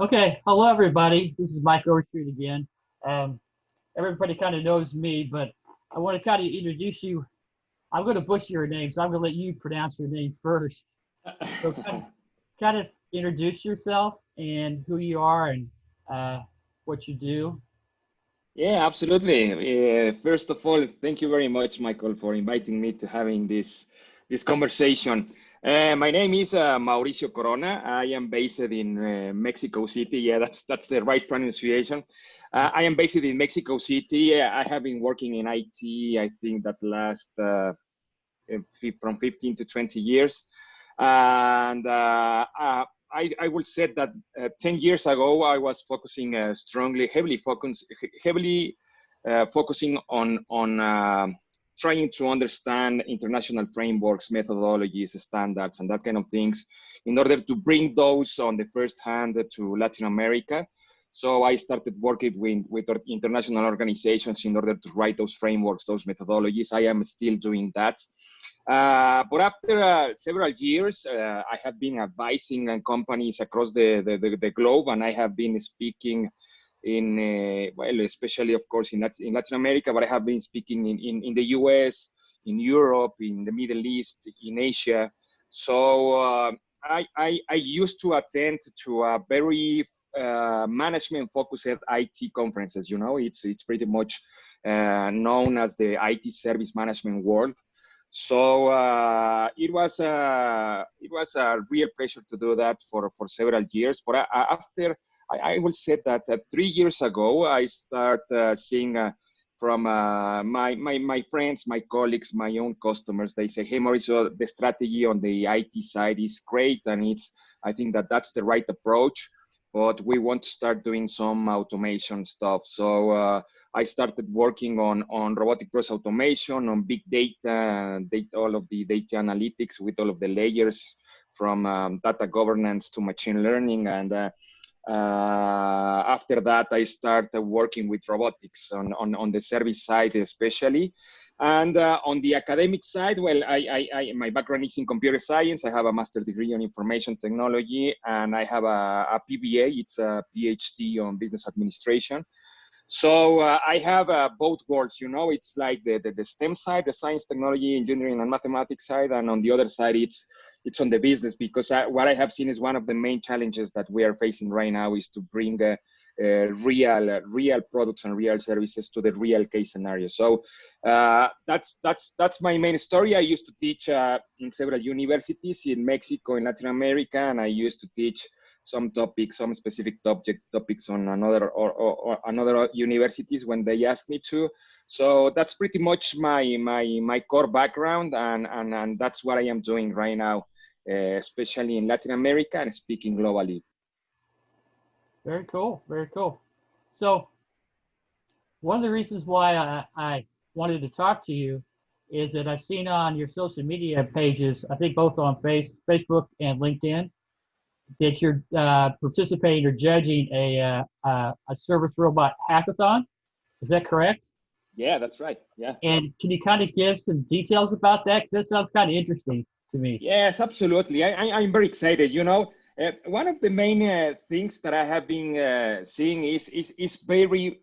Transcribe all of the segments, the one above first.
Okay, hello everybody. This is Mike Overstreet again. Um, Everybody kind of knows me, but I want to kind of introduce you. I'm going to butcher your name, so I'm going to let you pronounce your name first. So kind of introduce yourself and who you are and uh, what you do. Yeah, absolutely. First of all, thank you very much, Michael, for inviting me to having this conversation. My name is Mauricio Corona. I am based in Mexico City. Yeah, that's the right pronunciation. I am based in Mexico City. I have been working in IT. I think that last from 15 to 20 years. And I will say that 10 years ago, I was focusing heavily focusing on trying to understand international frameworks, methodologies, standards, and that kind of things in order to bring those on the first hand to Latin America. So I started working with international organizations in order to write those frameworks, those methodologies. I am still doing that. But after several years, I have been advising companies across the globe, and I have been speaking well, especially, of course, in Latin America, but I have been speaking in the US, in Europe, in the Middle East, in Asia. So I used to attend to a very management focused IT conferences. It's pretty much known as the IT service management world. So it was a real pleasure to do that for several years. But after I will say that 3 years ago, I start seeing from my friends, my colleagues, my own customers. They say, "Hey, Mauricio, the strategy on the IT side is great, and I think that's the right approach. But we want to start doing some automation stuff." So I started working on robotic process automation, on big data, all of the data analytics with all of the layers from data governance to machine learning. And after that, I started working with robotics on the service side, especially. And on the academic side, well, my background is in computer science. I have a master's degree on information technology, and I have a PBA. It's a PhD on business administration. So I have both worlds. It's like the STEM side, the science, technology, engineering, and mathematics side, and on the other side, it's on the business, because what I have seen is one of the main challenges that we are facing right now is to bring real products and real services to the real case scenario. So that's my main story. I used to teach in several universities in Mexico, in Latin America, and I used to teach some topics, some specific topics on another universities when they ask me to. So that's pretty much my core background, and that's what I am doing right now, especially in Latin America and speaking globally. Very cool. Very cool. So one of the reasons why I wanted to talk to you is that I've seen on your social media pages, I think both on Facebook and LinkedIn, that you're participating or judging a service robot hackathon. Is that correct? Yeah, that's right. Yeah. And can you kind of give some details about that? Because that sounds kind of interesting to me. Yes, absolutely. I'm very excited. One of the main things that I have been seeing is very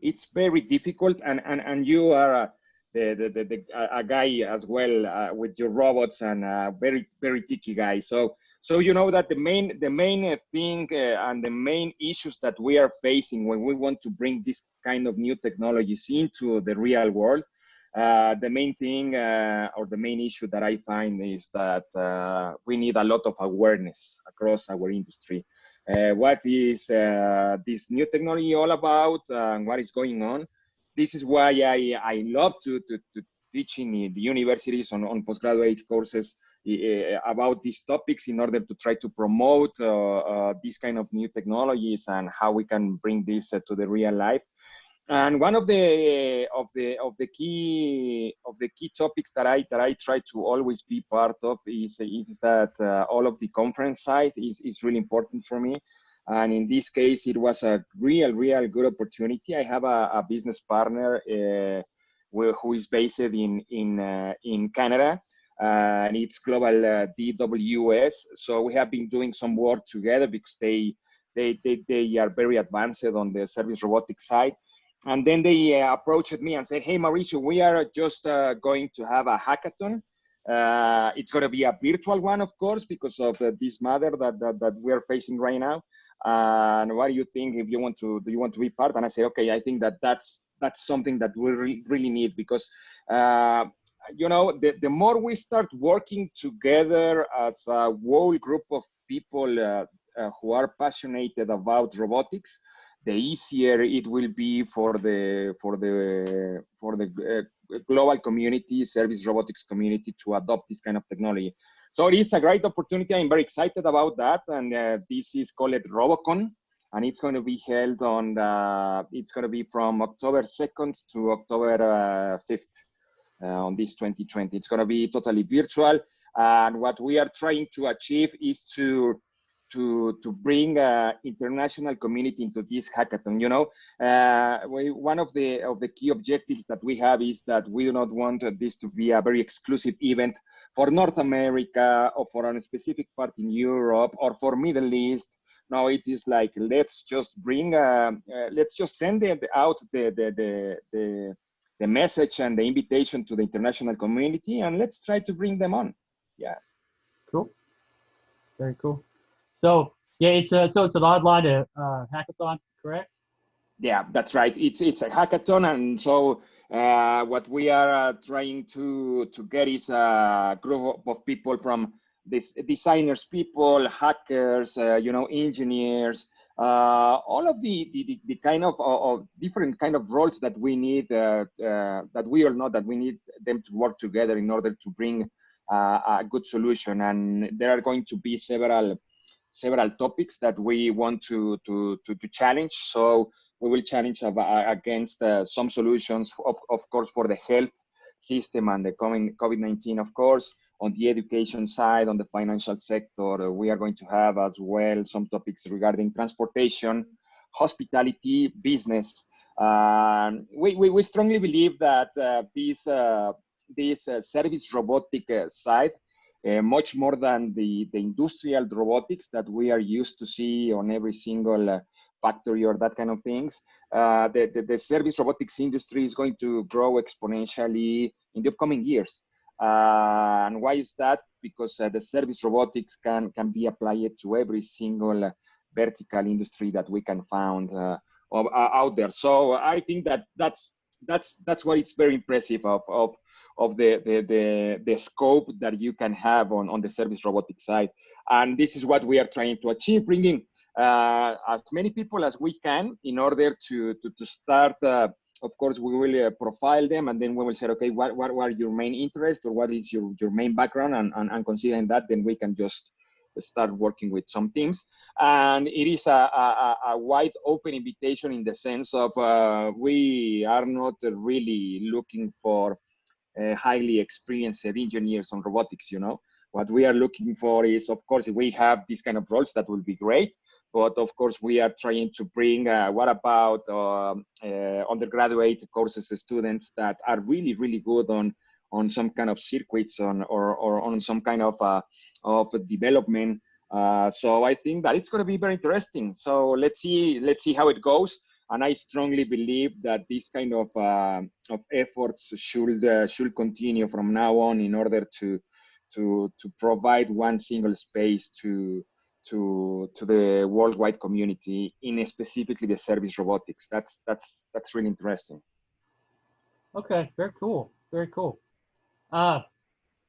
difficult, and you are a guy as well with your robots, and very very techy guy. So you know that the main thing and the main issues that we are facing when we want to bring this kind of new technologies into the real world, the main thing or the main issue that I find is that we need a lot of awareness across our industry. What is this new technology all about, and what is going on? This is why I love to teach in the universities on postgraduate courses about these topics, in order to try to promote these kind of new technologies and how we can bring this to the real life. And one of the key topics that I try to always be part of is that all of the conference side is really important for me. And in this case, it was a real good opportunity. I have a business partner who is based in Canada, and it's Global DWS. So we have been doing some work together, because they are very advanced on the service robotics side. And then they approached me and said, hey, Mauricio, we are just going to have a hackathon. It's going to be a virtual one, of course, because of this matter that we're facing right now. And what do you think? If you want to, do you want to be part? And I say, okay, I think that's something that we really need, because you know, the more we start working together as a whole group of people who are passionate about robotics, the easier it will be for the global community, service robotics community, to adopt this kind of technology. So it is a great opportunity. I'm very excited about that. And this is called Robocon, and it's going to be held on it's going to be from October 2nd to October 5th on this 2020. It's going to be totally virtual. And what we are trying to achieve is to bring international community into this hackathon. You know, one of the key objectives that we have is that we do not want this to be a very exclusive event for North America, or for a specific part in Europe, or for Middle East. No, it is like, let's just bring, let's just send out the message and the invitation to the international community, and let's try to bring them on. Yeah. Cool. Very cool. So yeah, it's an online hackathon, correct? Yeah, that's right. It's a hackathon, and so what we are trying to get is a group of people from this designers, people, hackers, you know, engineers, all of the kind of different kind of roles that we need, that we all know that we need them to work together in order to bring a good solution. And there are going to be several topics that we want to challenge. So we will challenge against some solutions, of course, for the health system and the coming COVID-19, of course. On the education side, on the financial sector, we are going to have as well some topics regarding transportation, hospitality, business. We strongly believe that this service robotic side, much more than the industrial robotics that we are used to see on every single factory or that kind of things. The service robotics industry is going to grow exponentially in the upcoming years. And why is that? Because the service robotics can be applied to every single vertical industry that we can find out there. So I think that's what it's very impressive of the scope that you can have on the service robotics side. And this is what we are trying to achieve, bringing as many people as we can in order to start. Of course, we will profile them, and then we will say, okay, what are your main interests, or what is your main background, and considering that, then we can just start working with some teams. And it is a wide open invitation, in the sense of we are not really looking for highly experienced engineers on robotics. You know, what we are looking for is, of course, if we have these kind of roles, that will be great. But of course, we are trying to bring, what about undergraduate courses students that are really good on some kind of circuits or on some kind of development. So I think that it's going to be very interesting. So let's see how it goes. And I strongly believe that this kind of efforts should continue from now on, in order to provide one single space to the worldwide community, in specifically the service robotics. That's really interesting. Okay, very cool, very cool. So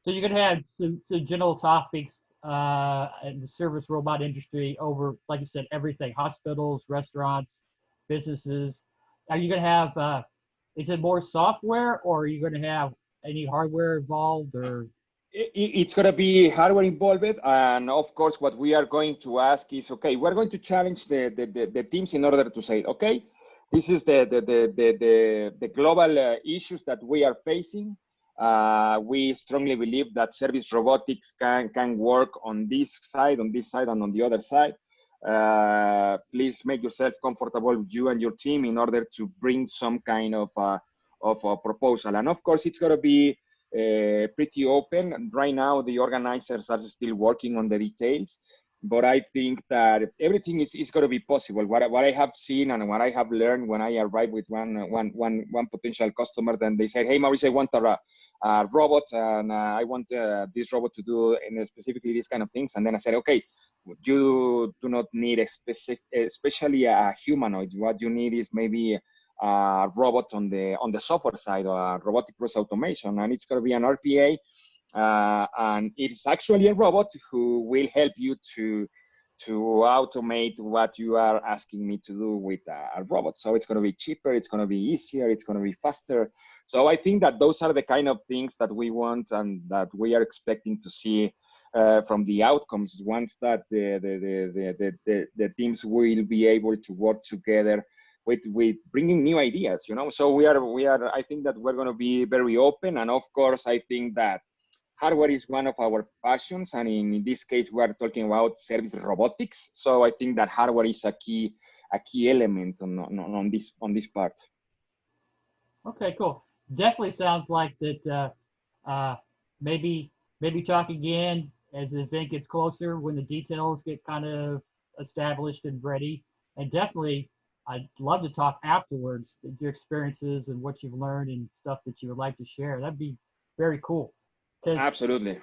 you're gonna have some general topics in the service robot industry over, like you said, everything: hospitals, restaurants, businesses. Are you gonna have? Is it more software, or are you gonna have any hardware involved, or? It's going to be hardware involved, and of course, what we are going to ask is, okay, we're going to challenge the teams in order to say, okay, this is the global issues that we are facing. We strongly believe that service robotics can work on this side, and on the other side. Please make yourself comfortable, you and your team, in order to bring some kind of a proposal. And of course, it's going to be pretty open. Right now, the organizers are still working on the details, but I think that everything is going to be possible. What I have seen and what I have learned when I arrived with one potential customer, then they said, "Hey, Mauricio, I want a robot, and I want this robot to do specifically these kind of things." And then I said, "Okay, you do not need especially a humanoid. What you need is maybe a robot on the software side, or a robotic process automation, and it's going to be an RPA." And it's actually a robot who will help you to automate what you are asking me to do with a robot. So it's going to be cheaper, it's going to be easier, it's going to be faster. So I think that those are the kind of things that we want and that we are expecting to see from the outcomes once that the teams will be able to work together with bringing new ideas, you know. So we are I think that we're going to be very open, and of course I think that hardware is one of our passions, and in this case, we are talking about service robotics. So I think that hardware is a key element on this part. Okay, cool. Definitely sounds like that. Maybe talk again as the event gets closer, when the details get kind of established and ready. And definitely, I'd love to talk afterwards, your experiences and what you've learned and stuff that you would like to share. That'd be very cool. Absolutely.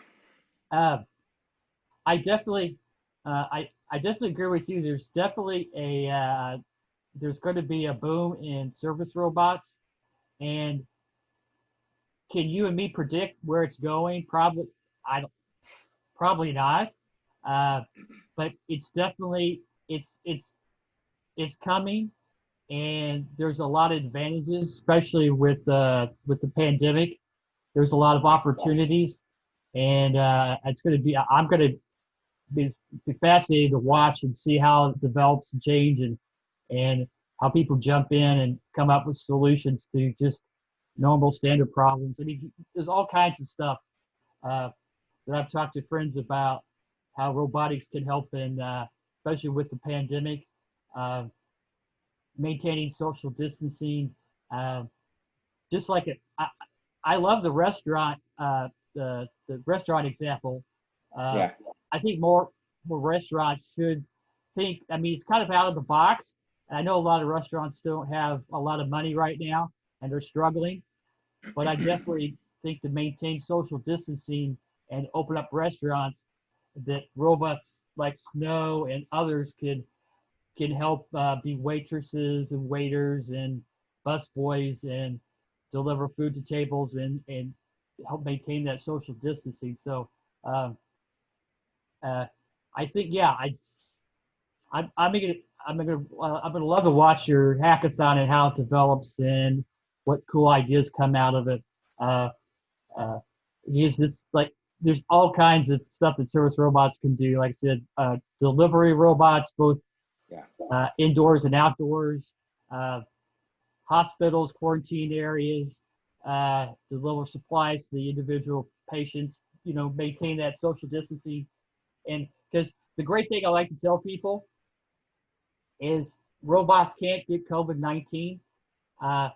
I definitely, I definitely agree with you. There's definitely there's going to be a boom in service robots, and can you and me predict where it's going? Probably, I don't, probably not. But it's definitely it's coming, and there's a lot of advantages, especially with the pandemic. There's a lot of opportunities, and it's going to be. I'm going to be fascinated to watch and see how it develops and change, and how people jump in and come up with solutions to just normal standard problems. I mean, there's all kinds of stuff that I've talked to friends about how robotics can help in, especially with the pandemic, uh, maintaining social distancing. Uh, just like it, I love the restaurant, the restaurant example. Yeah. I think more restaurants should think. I mean, it's kind of out of the box. I know a lot of restaurants don't have a lot of money right now and they're struggling, but I definitely think to maintain social distancing and open up restaurants, that robots like Snow and others can help be waitresses and waiters and busboys and deliver food to tables and help maintain that social distancing. So um, I think, yeah, I'm gonna I'm gonna love to watch your hackathon and how it develops and what cool ideas come out of it. Uh, uh, use this like there's all kinds of stuff that service robots can do. Like I said, delivery robots, both indoors and outdoors, uh, hospitals, quarantine areas, deliver supplies to the individual patients. You know, maintain that social distancing, and because the great thing I like to tell people is robots can't get COVID-19. Uh,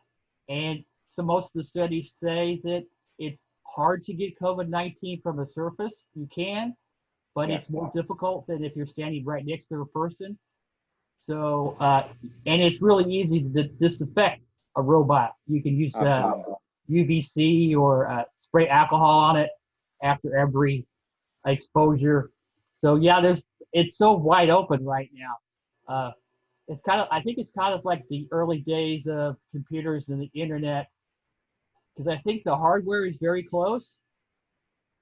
and so most of the studies say that it's hard to get COVID-19 from a surface. You can, but it's more difficult than if you're standing right next to a person. So, and it's really easy to disinfect a robot. You can use UVC or spray alcohol on it after every exposure. So yeah, it's so wide open right now. It's kind of I think it's kind of like the early days of computers and the internet, because I think the hardware is very close.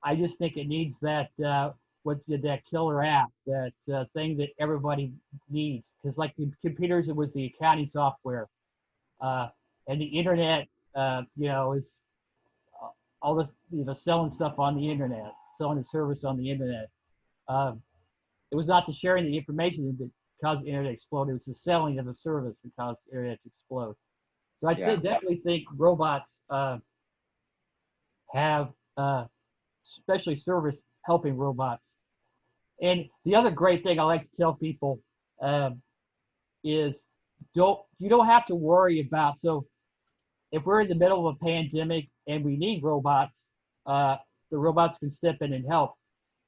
I just think it needs that that killer app, that thing that everybody needs. Because like the computers, it was the accounting software, uh, and the internet, is all the selling stuff on the internet, selling the service on the internet. Um, it was not the sharing the information that caused the internet to explode. It was the selling of a service that caused the internet to explode. So I definitely think robots have, especially service helping robots. And the other great thing I like to tell people is you don't have to worry about. So if we're in the middle of a pandemic and we need robots, the robots can step in and help.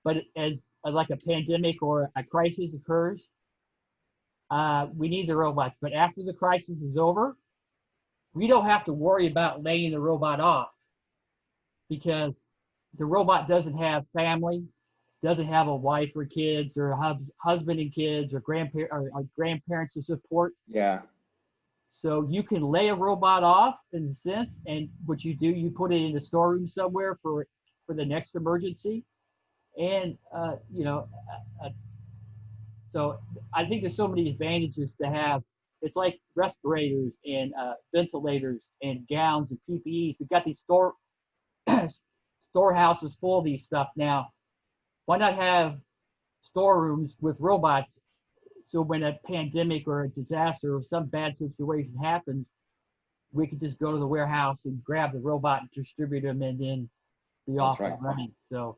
But as like a pandemic or a crisis occurs, we need the robots. But after the crisis is over, we don't have to worry about laying the robot off because the robot doesn't have family, doesn't have a wife or kids or husband and kids or grandparents to support. Yeah. So you can lay a robot off in a sense, and what you do, you put it in the storeroom somewhere for the next emergency, and so I think there's so many advantages to have. It's like respirators and ventilators and gowns and PPEs. We've got these storehouses full of these stuff now. Why not have storerooms with robots? So when a pandemic or a disaster or some bad situation happens, we could just go to the warehouse and grab the robot and distribute them and then be off and running. So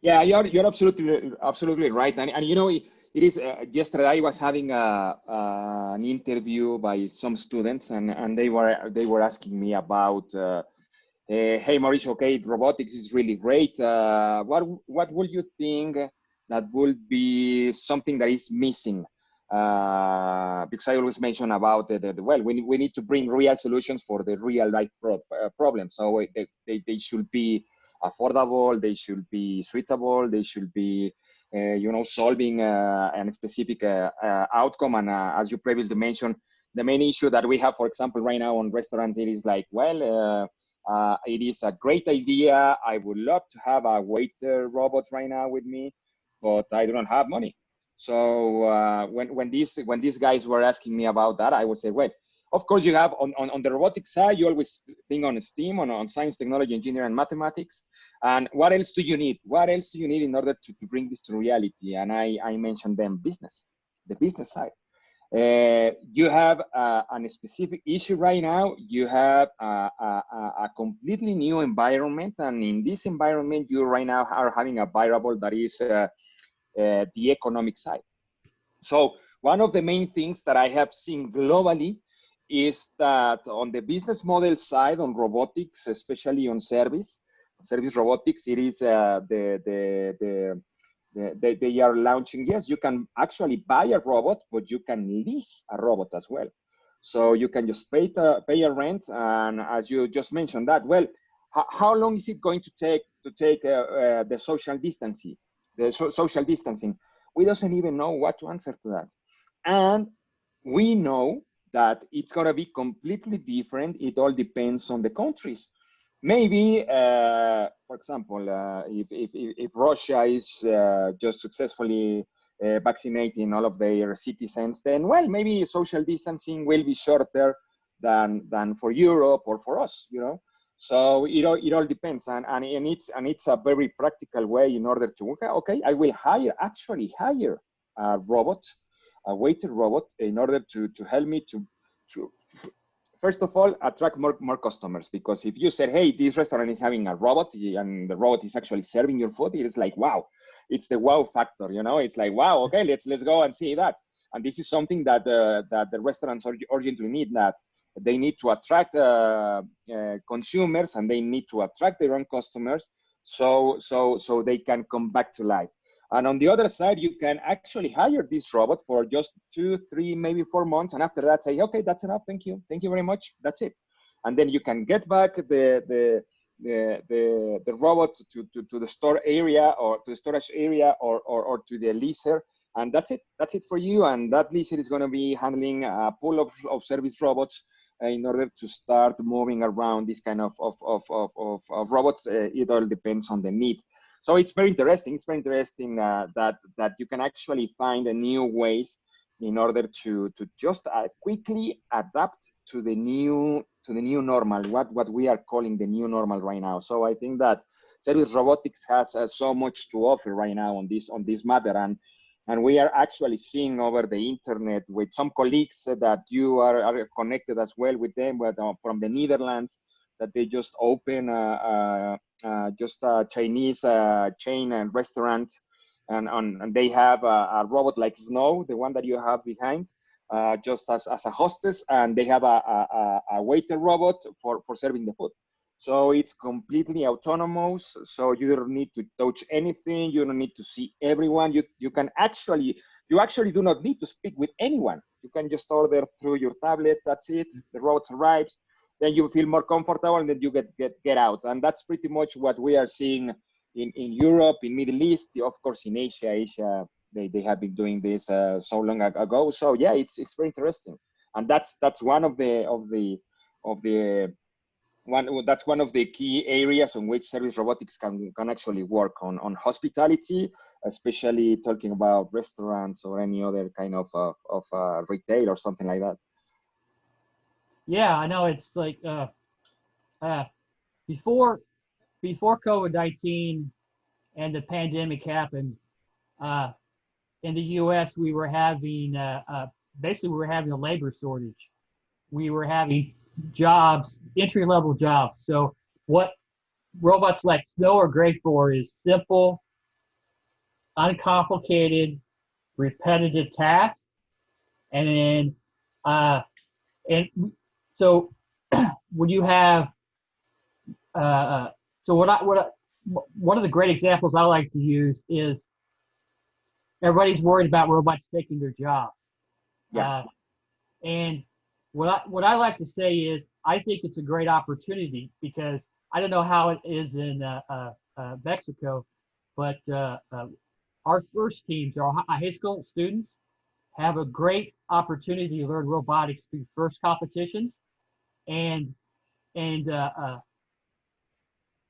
yeah, you're absolutely right, and you know, it is. Yesterday I was having an interview by some students, and they were asking me about. Hey Mauricio, okay, robotics is really great. What would you think that would be something that is missing? Because I always mention about well, we need to bring real solutions for the real life problems. So they should be affordable, they should be suitable, they should be solving a specific outcome. And as you previously mentioned, the main issue that we have, for example, right now on restaurants, it is like, well. It is a great idea. I would love to have a waiter robot right now with me, but I don't have money. So when these guys were asking me about that, I would say, well, of course you have on the robotics side, you always think on STEAM, on science, technology, engineering, and mathematics. And what else do you need? What else do you need in order to bring this to reality? And I mentioned them the business side. You have a specific issue right now. You have a completely new environment, and in this environment, you right now are having a variable that is the economic side. So one of the main things that I have seen globally is that on the business model side, on robotics, especially on service robotics, it is they are launching, yes, you can actually buy a robot, but you can lease a robot as well. So you can just pay a rent. And as you just mentioned that, well, how long is it going to take the social distancing? Social distancing. We doesn't even know what to answer to that. And we know that it's going to be completely different. It all depends on the countries. Maybe, for example, if Russia is just successfully vaccinating all of their citizens, then, well, maybe social distancing will be shorter than for Europe or for us, you know. So it all depends, and it's a very practical way in order to, okay, I will actually hire a robot, a waiter robot, in order to help me to first of all, attract more customers. Because if you said, hey, this restaurant is having a robot and the robot is actually serving your food, it's like, wow, it's the wow factor, you know. It's like, wow, okay, let's go and see that. And this is something that the restaurants urgently need, that they need to attract consumers, and they need to attract their own customers, so they can come back to life. And on the other side, you can actually hire this robot for just 2, 3, maybe 4 months. And after that, say, okay, that's enough. Thank you. Thank you very much. That's it. And then you can get back the robot to the store area, or to the storage area, or to the leaser. And that's it. That's it for you. And that leaser is going to be handling a pool of service robots in order to start moving around this kind of robots. It all depends on the need. So it's very interesting. It's very interesting that you can actually find new ways in order to just quickly adapt to the new normal, what we are calling the new normal right now. So I think that service robotics has so much to offer right now on this matter, and we are actually seeing over the internet with some colleagues that you are connected as well with them, but from the Netherlands, that they just open just a Chinese chain and restaurant, and they have a robot like Snow, the one that you have behind, just as a hostess, and they have a waiter robot for serving the food. So it's completely autonomous. So you don't need to touch anything. You don't need to see everyone. You actually do not need to speak with anyone. You can just order through your tablet. That's it. The robot arrives. Then you feel more comfortable, and then you get out. And that's pretty much what we are seeing in Europe, in Middle East, of course, in Asia. They have been doing this so long ago. So yeah, it's very interesting, and that's one of the that's one of the key areas on which service robotics can actually work on hospitality, especially talking about restaurants or any other kind of retail or something like that. Yeah, I know. It's like uh, before COVID-19 and the pandemic happened, uh, in the U.S. we were having basically we were having a labor shortage. We were having jobs, entry-level jobs. So what robots like Snow are great for is simple, uncomplicated, repetitive tasks, and then and so when you have so one of the great examples I like to use is everybody's worried about robots taking their jobs. Yeah. And what I like to say is I think it's a great opportunity because I don't know how it is in Mexico, but our first teams, our high school students, have a great opportunity to learn robotics through first competitions, and and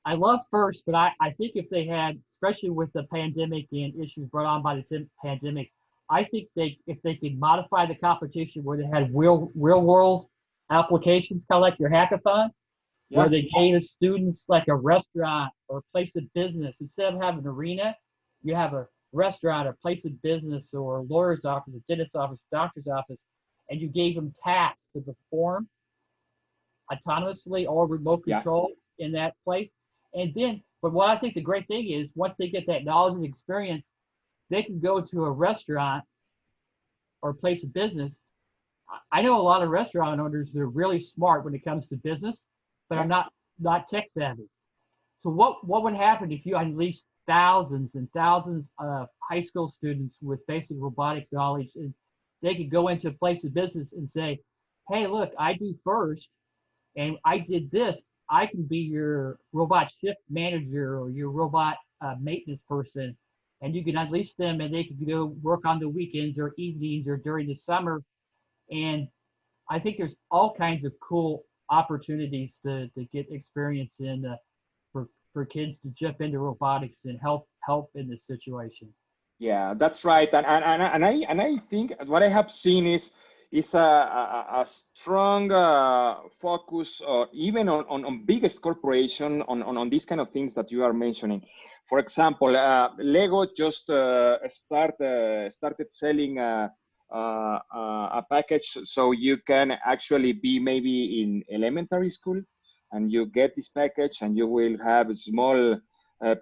I love first, but I think if they had, especially with the pandemic and issues brought on by the pandemic, I think if they could modify the competition where they had real world applications, kind of like your hackathon, where they gave the students like a restaurant or a place of business instead of having an arena, you have a restaurant or place of business or a lawyer's office, a dentist's office, doctor's office, and you gave them tasks to perform autonomously or remote control in that place. And then, but what I think the great thing is, once they get that knowledge and experience, they can go to a restaurant or place of business. I know a lot of restaurant owners that are really smart when it comes to business, but are not tech savvy. So what would happen if you unleashed thousands and thousands of high school students with basic robotics knowledge, and they could go into a place of business and say, "Hey, look, I do first, and I did this. I can be your robot shift manager or your robot maintenance person, and you can unleash them, and they can go work on the weekends or evenings or during the summer." And I think there's all kinds of cool opportunities to get experience in for kids to jump into robotics and help in this situation. Yeah, that's right. And I think what I have seen is a strong focus, even on biggest corporation on these kind of things that you are mentioning. For example, Lego just started selling a package, so you can actually be maybe in elementary school, and you get this package, and you will have small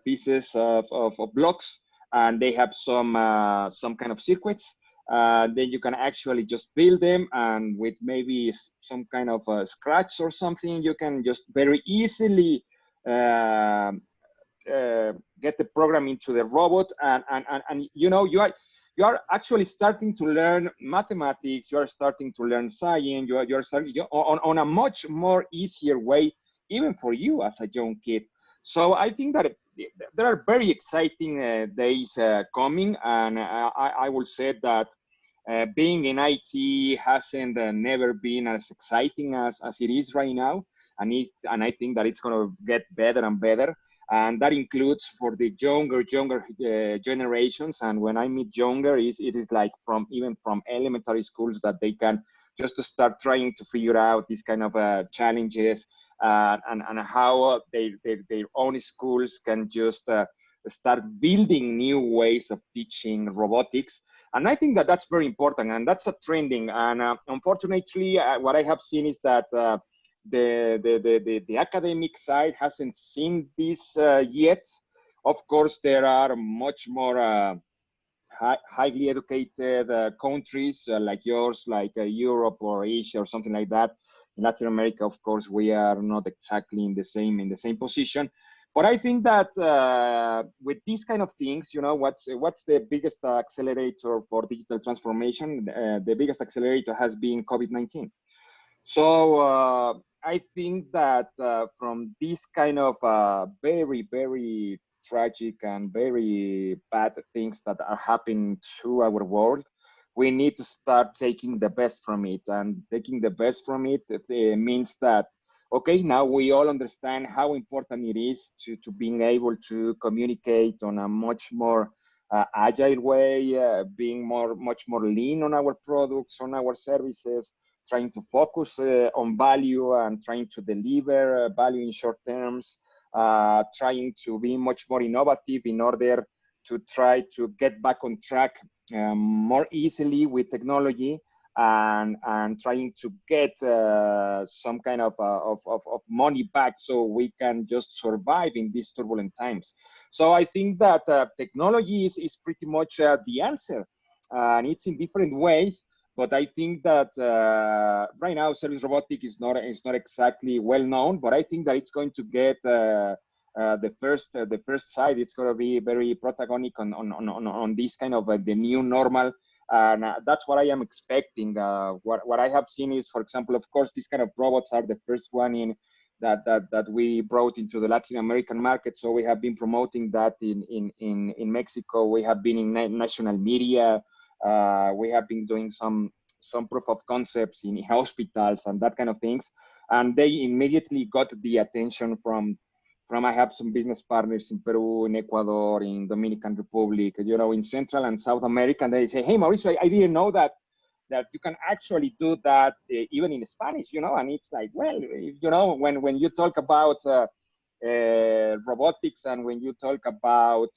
pieces of blocks, and they have some kind of circuits. Then you can actually just build them, and with maybe some kind of scratch or something, you can just very easily get the program into the robot, and you are actually starting to learn mathematics. You are starting to learn science. You are starting on a much more easier way, even for you as a young kid. So I think that there are very exciting days coming, and I will say that being in IT hasn't never been as exciting as it is right now, and I think that it's going to get better and better, and that includes for the younger generations. And when I mean younger, it is like even from elementary schools, that they can just start trying to figure out these kind of challenges, and how their own schools can just start building new ways of teaching robotics. And I think that that's very important, and that's a trending. And unfortunately, what I have seen is that the academic side hasn't seen this yet. Of course, there are much more highly educated countries like yours, like Europe or Asia or something like that. In Latin America, of course, we are not exactly in the same position. But I think that with these kind of things, what's the biggest accelerator for digital transformation? The biggest accelerator has been COVID-19. So I think that from these kind of very, very tragic and very bad things that are happening to our world, we need to start taking the best from it. And taking the best from it means that, okay, now we all understand how important it is to being able to communicate on a much more agile way, being much more lean on our products, on our services, trying to focus on value and trying to deliver value in short terms, trying to be much more innovative in order to try to get back on track more easily with technology, and trying to get some kind of money back so we can just survive in these turbulent times. So I think that technology is pretty much the answer, and it's in different ways. But I think that right now, service robotics is not exactly well known. But I think that it's going to get the first side. It's going to be very protagonic on this kind of the new normal, and that's what I am expecting. What I have seen is, for example, of course, these kind of robots are the first one in that we brought into the Latin American market. So we have been promoting that in Mexico. We have been in national media. We have been doing some proof of concepts in hospitals and that kind of things, and they immediately got the attention from I have some business partners in Peru, in Ecuador, in Dominican Republic, in Central and South America, and they say, "Hey, Mauricio, I didn't know that you can actually do that even in Spanish," and it's like, well, when you talk about robotics, and when you talk about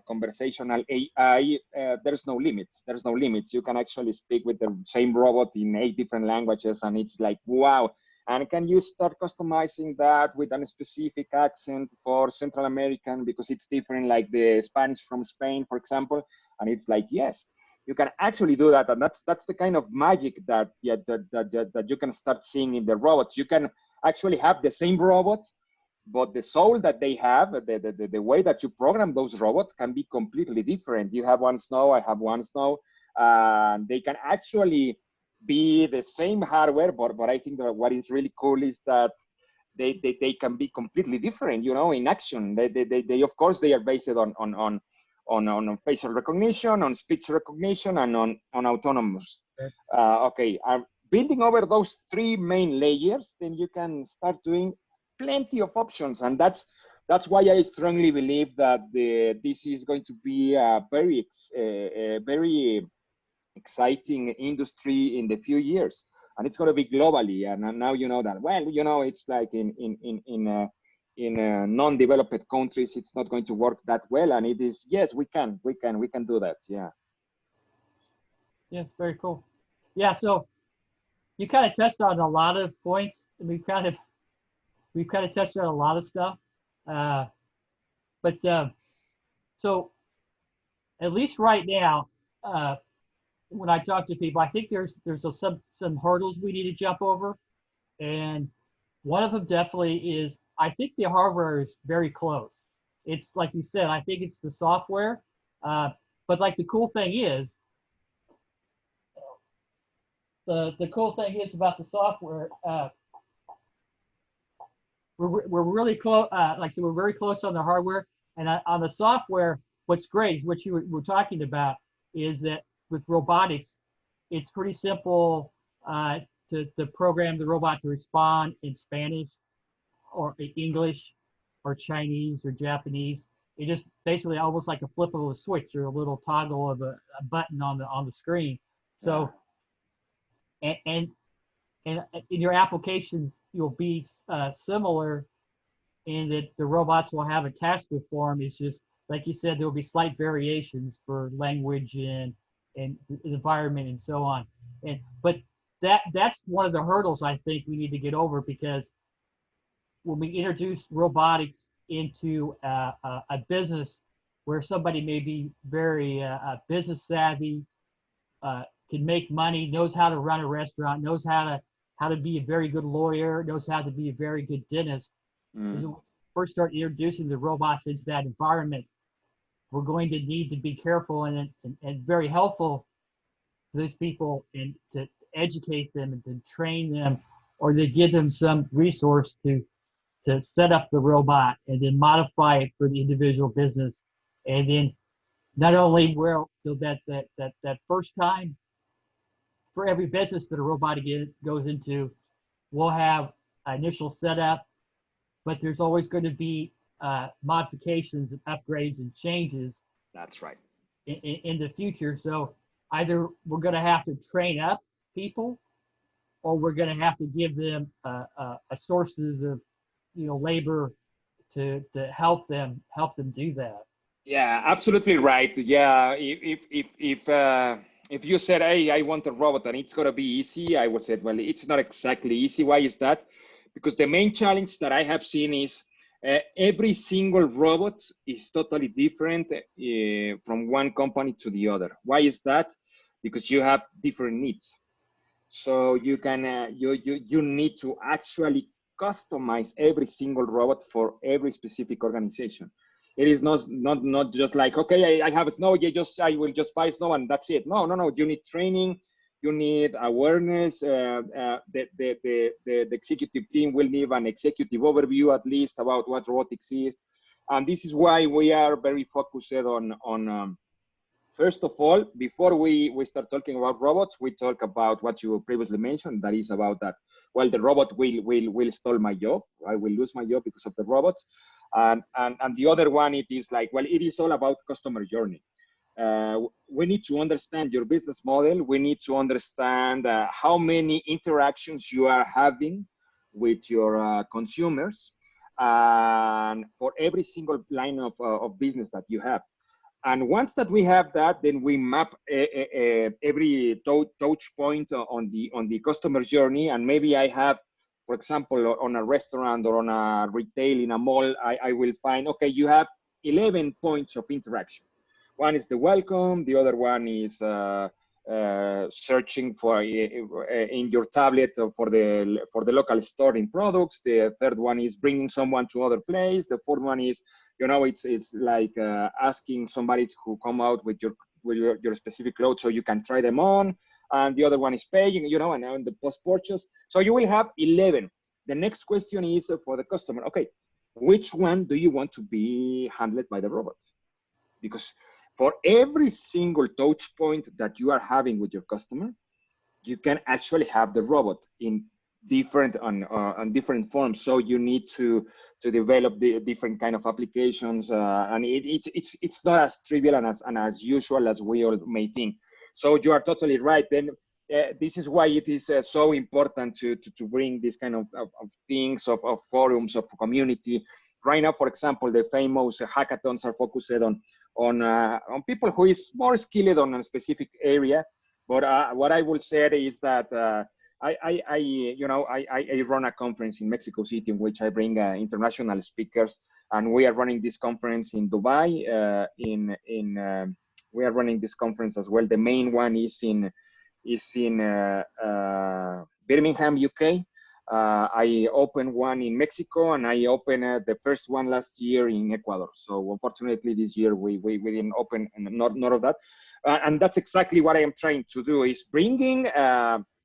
conversational AI, there's no limits. There's no limits. You can actually speak with the same robot in 8 different languages, and it's like, wow. And can you start customizing that with a specific accent for Central American because it's different, like the Spanish from Spain, for example? And it's like, yes, you can actually do that, and that's the kind of magic that you can start seeing in the robots. You can actually have the same robot, but the soul that they have, the way that you program those robots can be completely different. You have one Snow, I have one Snow, and they can actually be the same hardware, but I think that what is really cool is that they can be completely different, in action. They of course, they are based on facial recognition, on speech recognition, and on autonomous. Okay, building over those 3 main layers, then you can start doing plenty of options, and that's why I strongly believe that this is going to be a very exciting industry in the few years, and it's going to be globally. And now you know that. Well, it's like in non-developed countries, it's not going to work that well, and it is. Yes, we can do that. Yeah. Yes, very cool. Yeah, so you kind of touched on a lot of points. We've kind of touched on a lot of stuff, but so at least right now, when I talk to people, I think there's some hurdles we need to jump over, and one of them definitely is, I think the hardware is very close. It's like you said, I think it's the software, but like the cool thing is about the software. We're really close. Like I said, we're very close on the hardware, and on the software. What's great is what you were talking about is that with robotics, it's pretty simple to program the robot to respond in Spanish or English or Chinese or Japanese. It just basically almost like a flip of a switch or a little toggle of a button on the screen. So, and in your applications, you'll be similar in that the robots will have a task to perform. It's just, like you said, there will be slight variations for language and environment and so on. But that's one of the hurdles I think we need to get over, because when we introduce robotics into a business where somebody may be very business savvy, can make money, knows how to run a restaurant, knows how to how to be a very good lawyer, knows how to be a very good dentist. As we first start introducing the robots into that environment, we're going to need to be careful and very helpful to those people and to educate them and to train them, or to give them some resource to set up the robot and then modify it for the individual business. And then not only will so that first time for every business that a robot goes into, we'll have initial setup, but there's always going to be modifications and upgrades and changes. That's right. In the future. So either we're going to have to train up people, or we're going to have to give them sources of labor to help them do that. Yeah, absolutely right. Yeah, if you said, "Hey, I want a robot and it's gonna be easy," I would say, "Well, it's not exactly easy." Why is that? Because the main challenge that I have seen is every single robot is totally different from one company to the other. Why is that? Because you have different needs. So you can you need to actually customize every single robot for every specific organization. It is not just like, okay, I have snow, I will just buy snow and that's it. No. You need training, you need awareness. The executive team will need an executive overview at least about what robotics is, and this is why we are very focused on. First of all, before we start talking about robots, we talk about what you previously mentioned. That is about that. Well, the robot will steal my job. I will lose my job because of the robots. And the other one, it is like, well, it is all about customer journey. We need to understand your business model. We need to understand how many interactions you are having with your consumers, and for every single line of business that you have. And once that we have that, then we map every touch point on the customer journey. And maybe I have, for example, on a restaurant or on a retail in a mall, I will find, okay, you have 11 points of interaction. One is the welcome. The other one is searching for in your tablet for the local store in products. The third one is bringing someone to other place. The fourth one is, it's like asking somebody to come out with your specific clothes so you can try them on. And the other one is paying, and the post purchase. So you will have 11. The next question is for the customer. Okay, which one do you want to be handled by the robot? Because for every single touch point that you are having with your customer, you can actually have the robot in different on different forms. So you need to develop the different kind of applications, and it's not as trivial and as usual as we all may think. So you are totally right. Then this is why it is so important to bring this kind of things, of forums, of community. Right now, for example, the famous hackathons are focused on people who is more skilled on a specific area. But what I will say is that I run a conference in Mexico City in which I bring international speakers, and we are running this conference in Dubai. We are running this conference as well. The main one is in Birmingham, UK. I opened one in Mexico, and I opened the first one last year in Ecuador. So unfortunately, this year we didn't open none of that. And that's exactly what I am trying to do, is bringing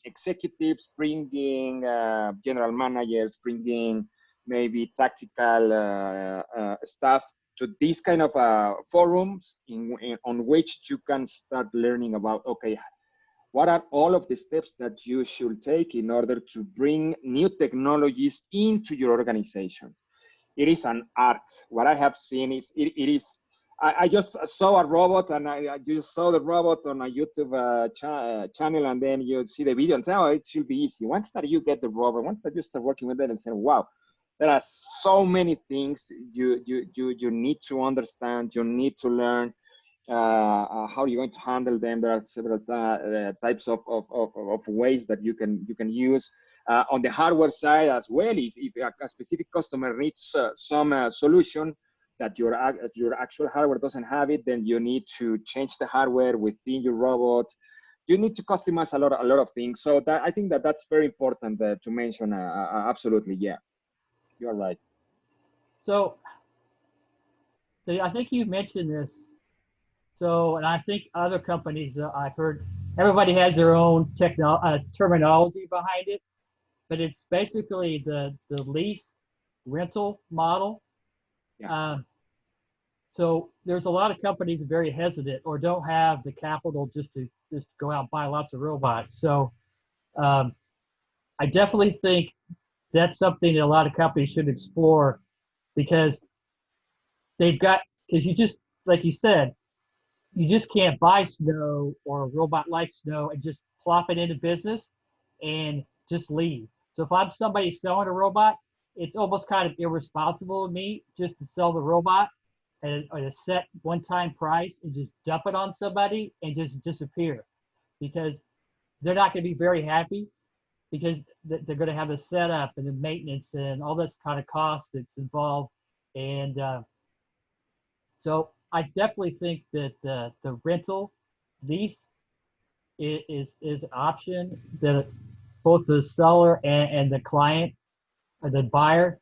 executives, bringing general managers, bringing maybe tactical staff to these kind of forums on which you can start learning about, okay, what are all of the steps that you should take in order to bring new technologies into your organization? It is an art. What I have seen is I just saw a robot, and I just saw the robot on a YouTube channel, and then you see the video and say, oh, it should be easy. Once that you get the robot, once that you start working with it and say, wow, there are so many things you need to understand, you need to learn. How are you going to handle them? There are several types of ways that you can use. On the hardware side as well, if a specific customer needs some solution that your actual hardware doesn't have it, then you need to change the hardware within your robot. you need to customize a lot of things. So that I think that's very important to mention. Absolutely, yeah, you're right. So, so I think you mentioned this. So, and I think other companies I've heard, everybody has their own terminology behind it, but it's basically the lease rental model. Yeah, Um, so there's a lot of companies very hesitant or don't have the capital just go out and buy lots of robots. So um, I definitely think that's something that a lot of companies should explore because they've got because you just like you said, you just can't buy Snow or a robot like Snow and just plop it into business and just leave. So if I'm somebody selling a robot, it's almost kind of irresponsible of me just to sell the robot at a set one-time price and just dump it on somebody and just disappear because they're not going to be very happy because they're going to have the setup and the maintenance and all this kind of cost that's involved. And so I definitely think that the rental lease is an option that both the seller and the client or the buyer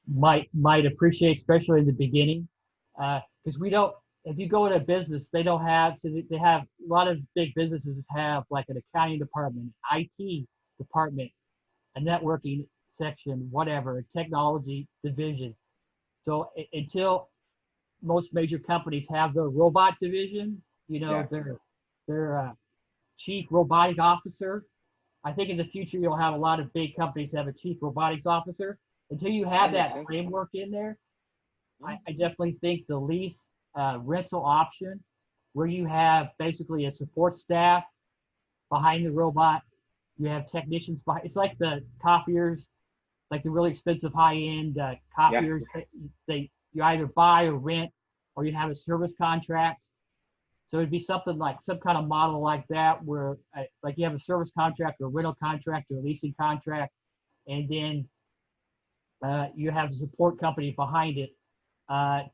might appreciate, especially in the beginning, because we don't. If you go into a business, they don't have. So they have a lot of big businesses have like an accounting department, IT department, a networking section, whatever, a technology division. So until most major companies have their robot division, you know, yeah, their chief robotic officer. I think in the future you'll have a lot of big companies have a chief robotics officer. Until you have that makes that sense. framework in there, Mhm. I definitely think the lease rental option, where you have basically a support staff behind the robot, you have technicians behind. It's like the copiers, like the really expensive high-end Yeah, copiers. They you either buy or rent, or you have a service contract. So it'd be something like some kind of model like that, where like you have a service contract, or a rental contract, or a leasing contract, and then you have a support company behind it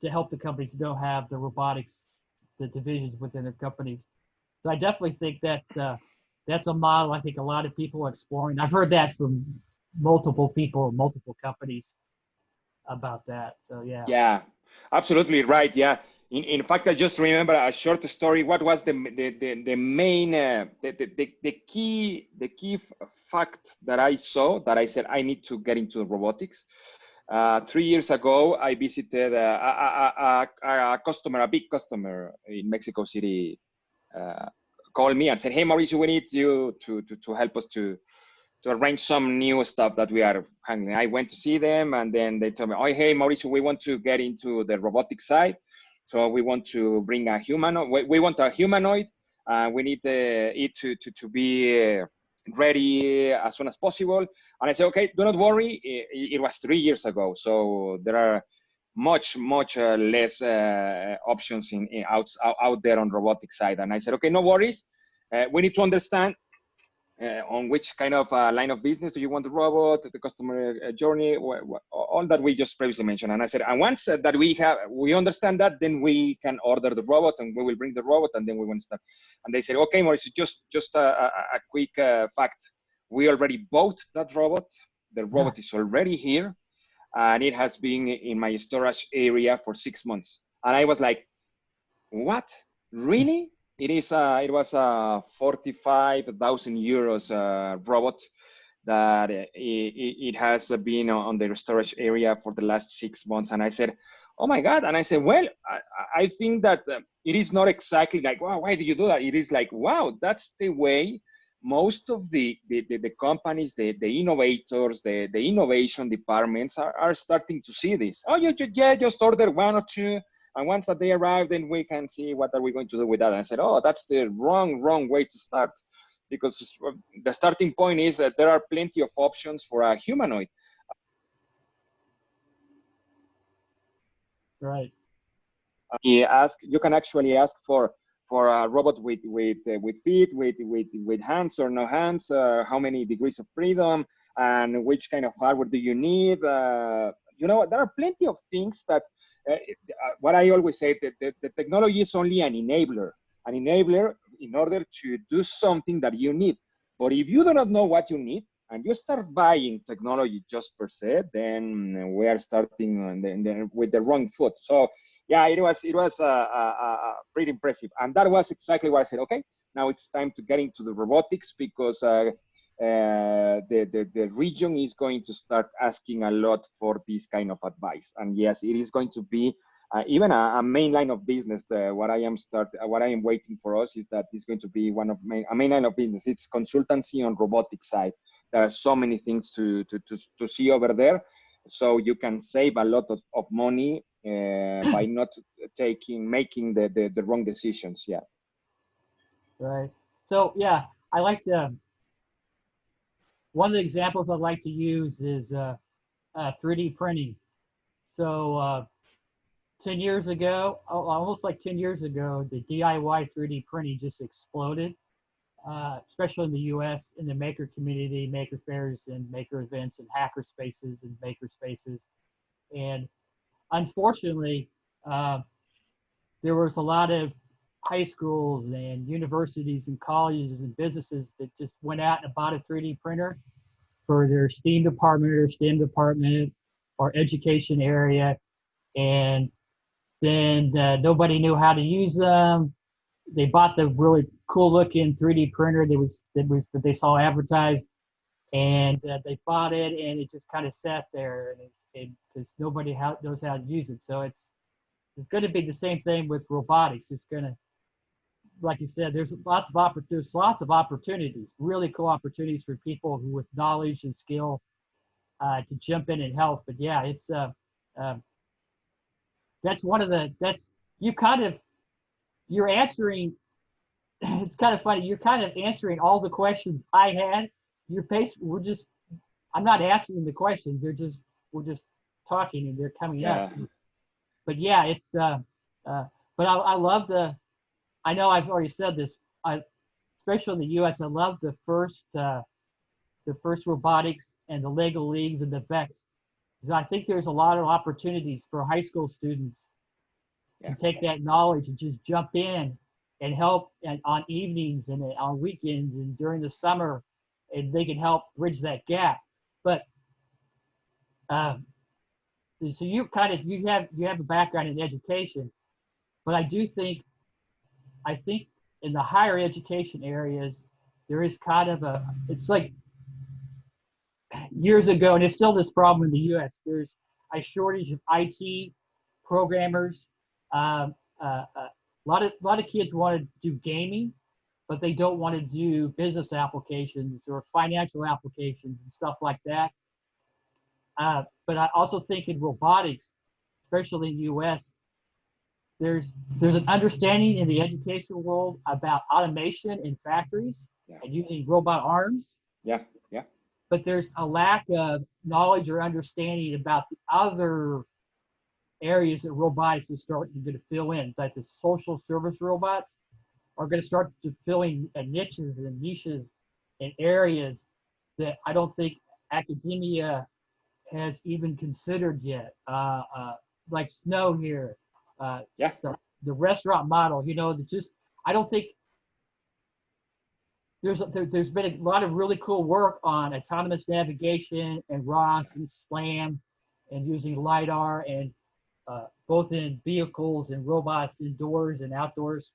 to help the companies that don't have the robotics, the divisions within their companies. So I definitely think that's a model I think a lot of people are exploring. I've heard that from multiple people, multiple companies about that. So yeah. yeah, absolutely right. Yeah. In fact, I just remember a short story. What was the main the key fact that I saw that I said I need to get into robotics? 3 years ago, I visited a customer, a big customer in Mexico City, called me and said, "Hey, Mauricio, we need you to help us to arrange some new stuff that we are handling." I went to see them, and then they told me, "Oh, hey, Mauricio, we want to get into the robotic side. So we want to bring a humanoid. We want a humanoid. We need it to be ready as soon as possible." And I said, "Okay, do not worry." It was 3 years ago, so there are much less options out there on robotic side. And I said, "Okay, no worries. We need to understand on which kind of line of business do you want the robot, the customer journey, all that we just previously mentioned." And I said, and once that we understand that, then we can order the robot and we will bring the robot and then we want to start. And they said, "Okay, Mauricio, just a quick fact. We already bought that robot. The robot is already here and it has been in my storage area for 6 months." And I was like, "What? Really?" It was a 45,000 euros robot that it has been on the storage area for the last 6 months. And I said, "Oh my God." And I said, "Well, I think that it is not exactly like, wow, why did you do that?" It is like, wow, that's the way most of the companies, the innovators, the innovation departments are starting to see this. "Oh, yeah, just order one or two. And once that they arrive, then we can see what are we going to do with that." And I said, "Oh, that's the wrong way to start, because the starting point is that there are plenty of options for a humanoid." Right. You can actually ask for a robot with feet, with hands or no hands, how many degrees of freedom, and which kind of hardware do you need. There are plenty of things that. What I always say, that the technology is only an enabler in order to do something that you need. But if you do not know what you need and you start buying technology just per se, then we are starting with the wrong foot. So yeah, it was pretty impressive, and that was exactly what I said. Okay, now it's time to get into the robotics, because the region is going to start asking a lot for this kind of advice. And yes, it is going to be even a main line of business. What I am waiting for us is that it's going to be a main line of business. It's consultancy on robotics side. There are so many things to see over there, so you can save a lot of money by not making the wrong decisions. Yeah. Right. So yeah, I like to. One of the examples I like to use is 3D printing. So 10 years ago, almost like 10 years ago, the DIY 3D printing just exploded, especially in the US, in the maker community, maker fairs and maker events and hacker spaces and maker spaces. And unfortunately, there was a lot of high schools and universities and colleges and businesses that just went out and bought a 3D printer for their STEAM department or STEM department or education area. And then nobody knew how to use them. They bought the really cool looking 3D printer that they saw advertised, and they bought it, and it just kind of sat there, and because nobody knows how to use it. So it's going to be the same thing with robotics. It's going to, like you said, there's lots of opportunities, really cool opportunities for people who with knowledge and skill to jump in and help. But yeah, it's that's one of the you're answering. It's kind of funny. You're kind of answering all the questions I had. I'm not asking the questions. We're just talking and they're coming up. So, but yeah, it's but I love I know I've already said this. Especially in the U.S., I love the first robotics and the Lego Leagues and the VEX. Because I think there's a lot of opportunities for high school students to take that knowledge and just jump in and help on evenings and on weekends and during the summer, and they can help bridge that gap. But so you have a background in education, but I think in the higher education areas, there is kind of it's like years ago, and there's still this problem in the U.S. There's a shortage of IT programmers. A lot of kids want to do gaming, but they don't want to do business applications or financial applications and stuff like that. But I also think in robotics, especially in the U.S., there's an understanding in the educational world about automation in factories and using robot arms. Yeah, yeah. But there's a lack of knowledge or understanding about the other areas that robotics is starting to fill in. Like the social service robots are going to start to fill in niches and areas that I don't think academia has even considered yet. Like Snow here. The restaurant model, I don't think there's been a lot of really cool work on autonomous navigation and ROS and SLAM and using LiDAR and both in vehicles and robots indoors and outdoors.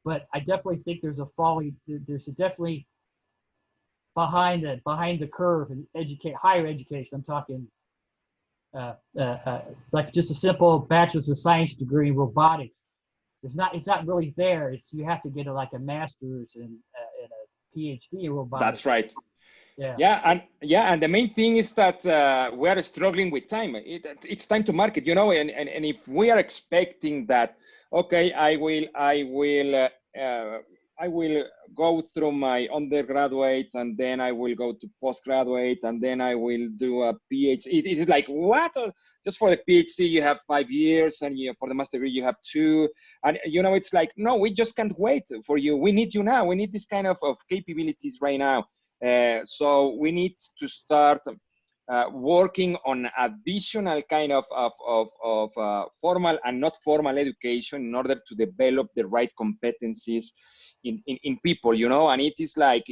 But I definitely think there's definitely behind the curve in higher education. I'm talking like just a simple bachelor's of science degree in robotics. It's not really there. You have to get a master's and a PhD in robotics. That's right. Yeah. And the main thing is that we are struggling with time. It's time to market, and if we are expecting that, okay, I will go through my undergraduate, and then I will go to postgraduate, and then I will do a PhD. It is like, what? Just for the PhD, you have 5 years, and for the master degree, you have 2. And, it's like, no, we just can't wait for you. We need you now. We need this kind of capabilities right now. So we need to start working on additional kind of formal and not formal education in order to develop the right competencies in people, you know. And it is like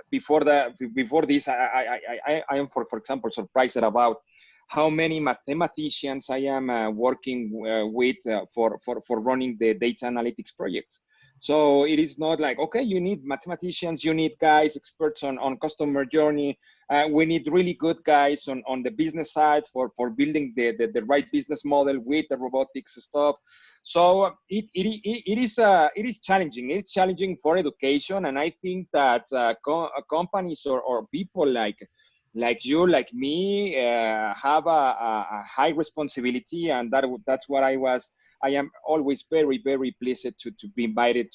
before this, I am for example surprised about how many mathematicians I am working with for running the data analytics projects. So it is not like, okay, you need mathematicians, you need guys, experts on customer journey. We need really good guys on the business side for building the right business model with the robotics stuff. So it is challenging. It's challenging for education. And I think that companies or people like you, like me, have a high responsibility. And that's what I am always very, very pleased to be invited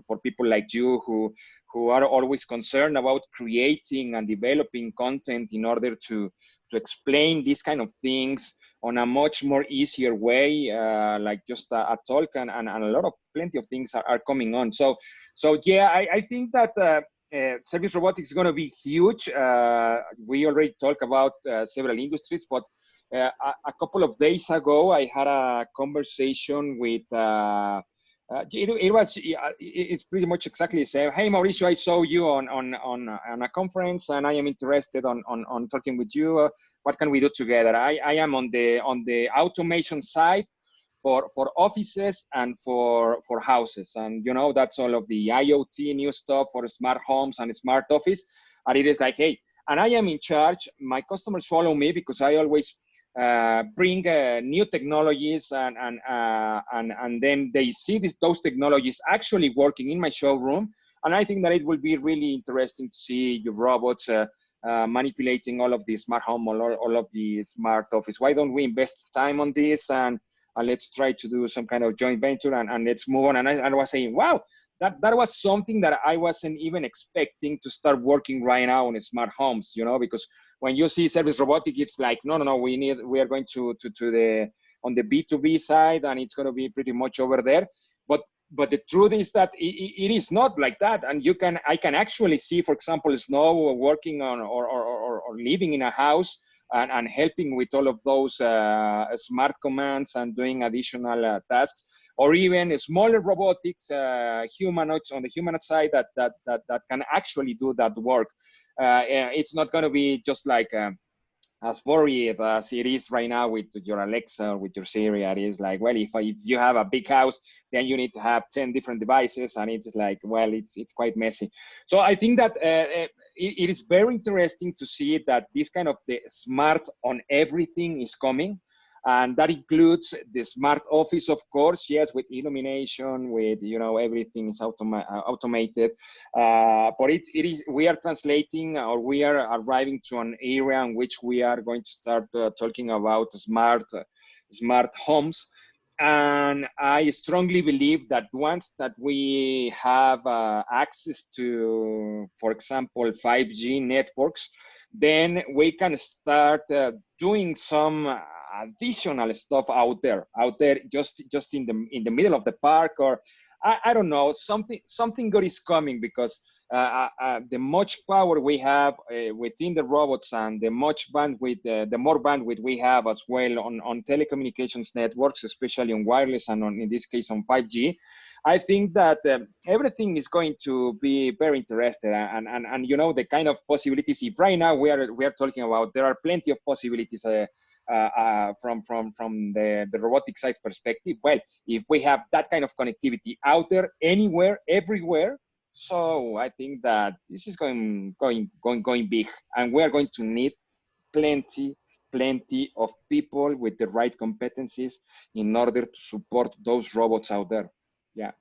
for people like you who are always concerned about creating and developing content in order to explain these kind of things on a much more easier way, like just a talk, and a lot of plenty of things are coming on. So yeah, I think that service robotics is going to be huge. We already talked about several industries, but a couple of days ago, I had a conversation with, it's pretty much exactly the same. Hey, Mauricio, I saw you on a conference and I am interested on talking with you. What can we do together? I am on the automation side for offices and for houses. And, you know, that's all of the IoT new stuff for smart homes and smart office. And it is like, hey, and I am in charge. My customers follow me because I always bring new technologies, and then they see those technologies actually working in my showroom. And I think that it will be really interesting to see your robots manipulating all of the smart home or all of the smart office. Why don't we invest time on this and let's try to do some kind of joint venture and let's move on. And I was saying, wow, that was something that I wasn't even expecting to start working right now on smart homes, you know, because when you see service robotics, it's like, no, we are going to the on the B2B side, and it's going to be pretty much over there. But the truth is that it is not like that. And I can actually see, for example, Snow working on or living in a house and helping with all of those smart commands and doing additional tasks, or even smaller robotics, humanoids on the humanoid side that can actually do that work. It's not going to be just like as worried as it is right now with your Alexa or with your Siri. It is like, well, if you have a big house, then you need to have 10 different devices, and it's like, well, it's quite messy. So I think that it is very interesting to see that this kind of the smart on everything is coming. And that includes the smart office, of course, yes, with illumination, with, you know, everything is automated. But we are translating, or we are arriving to an area in which we are going to start talking about smart homes. And I strongly believe that once that we have access to, for example, 5G networks, then we can start doing some additional stuff out there just in the middle of the park, or I don't know, something good is coming, because the much power we have within the robots, and the much bandwidth, the more bandwidth we have as well on telecommunications networks, especially on wireless and in this case on 5G. I think that everything is going to be very interesting, and you know, the kind of possibilities. If right now we are talking about, there are plenty of possibilities from the robotic side perspective. Well, if we have that kind of connectivity out there, anywhere, everywhere, so I think that this is going big, and we are going to need plenty of people with the right competencies in order to support those robots out there. Yeah.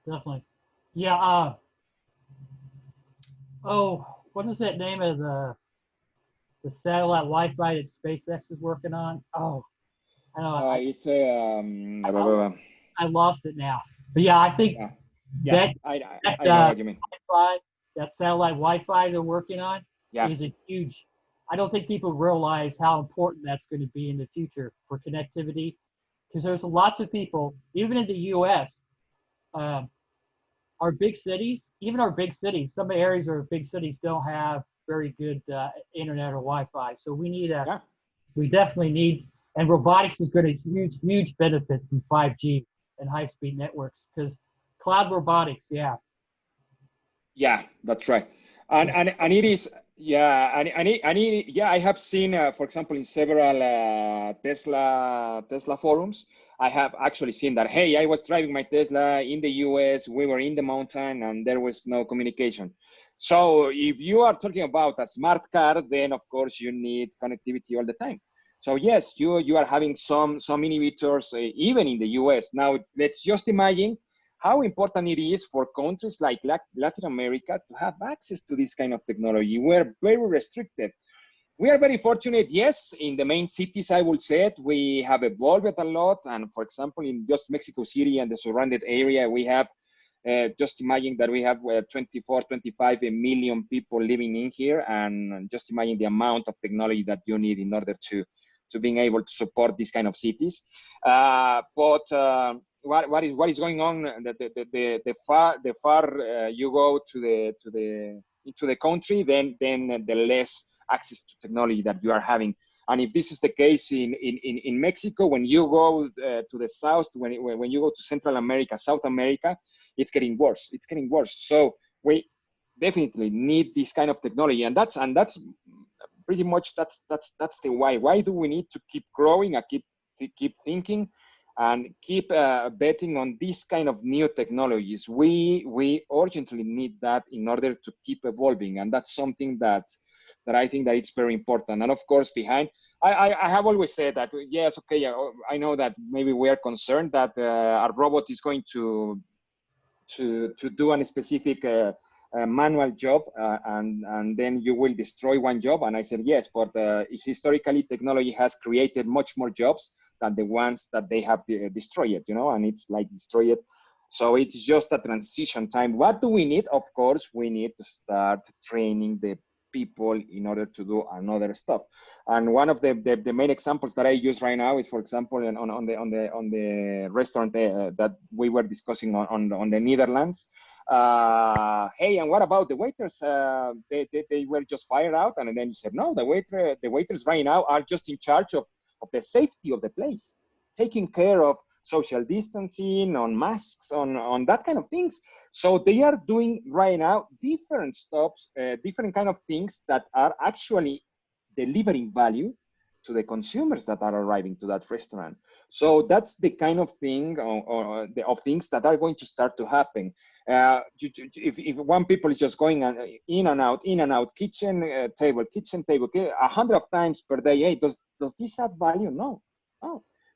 Definitely. Yeah. What is that name of the satellite Wi-Fi that SpaceX is working on? Oh, I don't know. It's I lost it now. But yeah, I think I know what you mean. Wi-Fi, that satellite Wi-Fi they're working on is a huge. I don't think people realize how important that's going to be in the future for connectivity, because there's lots of people, even in the U.S., our big cities, some areas of big cities don't have very good internet or Wi-Fi. So we need Yeah. we definitely need, and robotics is going to huge benefit from 5G and high-speed networks because cloud robotics, yeah. Yeah, that's right. And it is, yeah, yeah, I have seen, for example, in several Tesla forums, I have actually seen that, hey, I was driving my Tesla in the US, we were in the mountain, and there was no communication. So if you are talking about a smart car, then of course you need connectivity all the time. So yes, you are having some inhibitors even in the US. Now let's just imagine how important it is for countries like Latin America to have access to this kind of technology. We're very restricted. We are very fortunate, yes, in the main cities, I would say, we have evolved a lot. And for example, in just Mexico City and the surrounded area, we have, just imagine that we have 24, 25 million people living in here. And just imagine the amount of technology that you need in order to being able to support these kind of cities. But what is going on? The far you go into the country, then the less access to technology that you are having. And if this is the case in Mexico, when you go to the south, when you go to Central America, South America, it's getting worse. It's getting worse. So we definitely need this kind of technology, and that's pretty much that's the why. Why do we need to keep growing and keep thinking and keep betting on this kind of new technologies? We urgently need that in order to keep evolving, and that's something that I think that it's very important. And of course, behind, I have always said that yes, okay, I know that maybe we are concerned that our robot is going to do a specific manual job, and then you will destroy one job. And I said yes, but historically, technology has created much more jobs than the ones that they have destroyed, and it's like destroyed. So it's just a transition time. What do we need? Of course, we need to start training the people in order to do another stuff. And one of the main examples that I use right now is, for example, on the restaurant that we were discussing on the Netherlands. Hey, and what about the waiters? They were just fired out, and then you said no. The waiters right now are just in charge of the safety of the place, taking care of social distancing, on masks, on that kind of things. So they are doing right now different stops, different kind of things that are actually delivering value to the consumers that are arriving to that restaurant. So that's the kind of thing of things that are going to start to happen. If one people is just going in and out, kitchen table, 100 of times per day, hey, does this add value? No.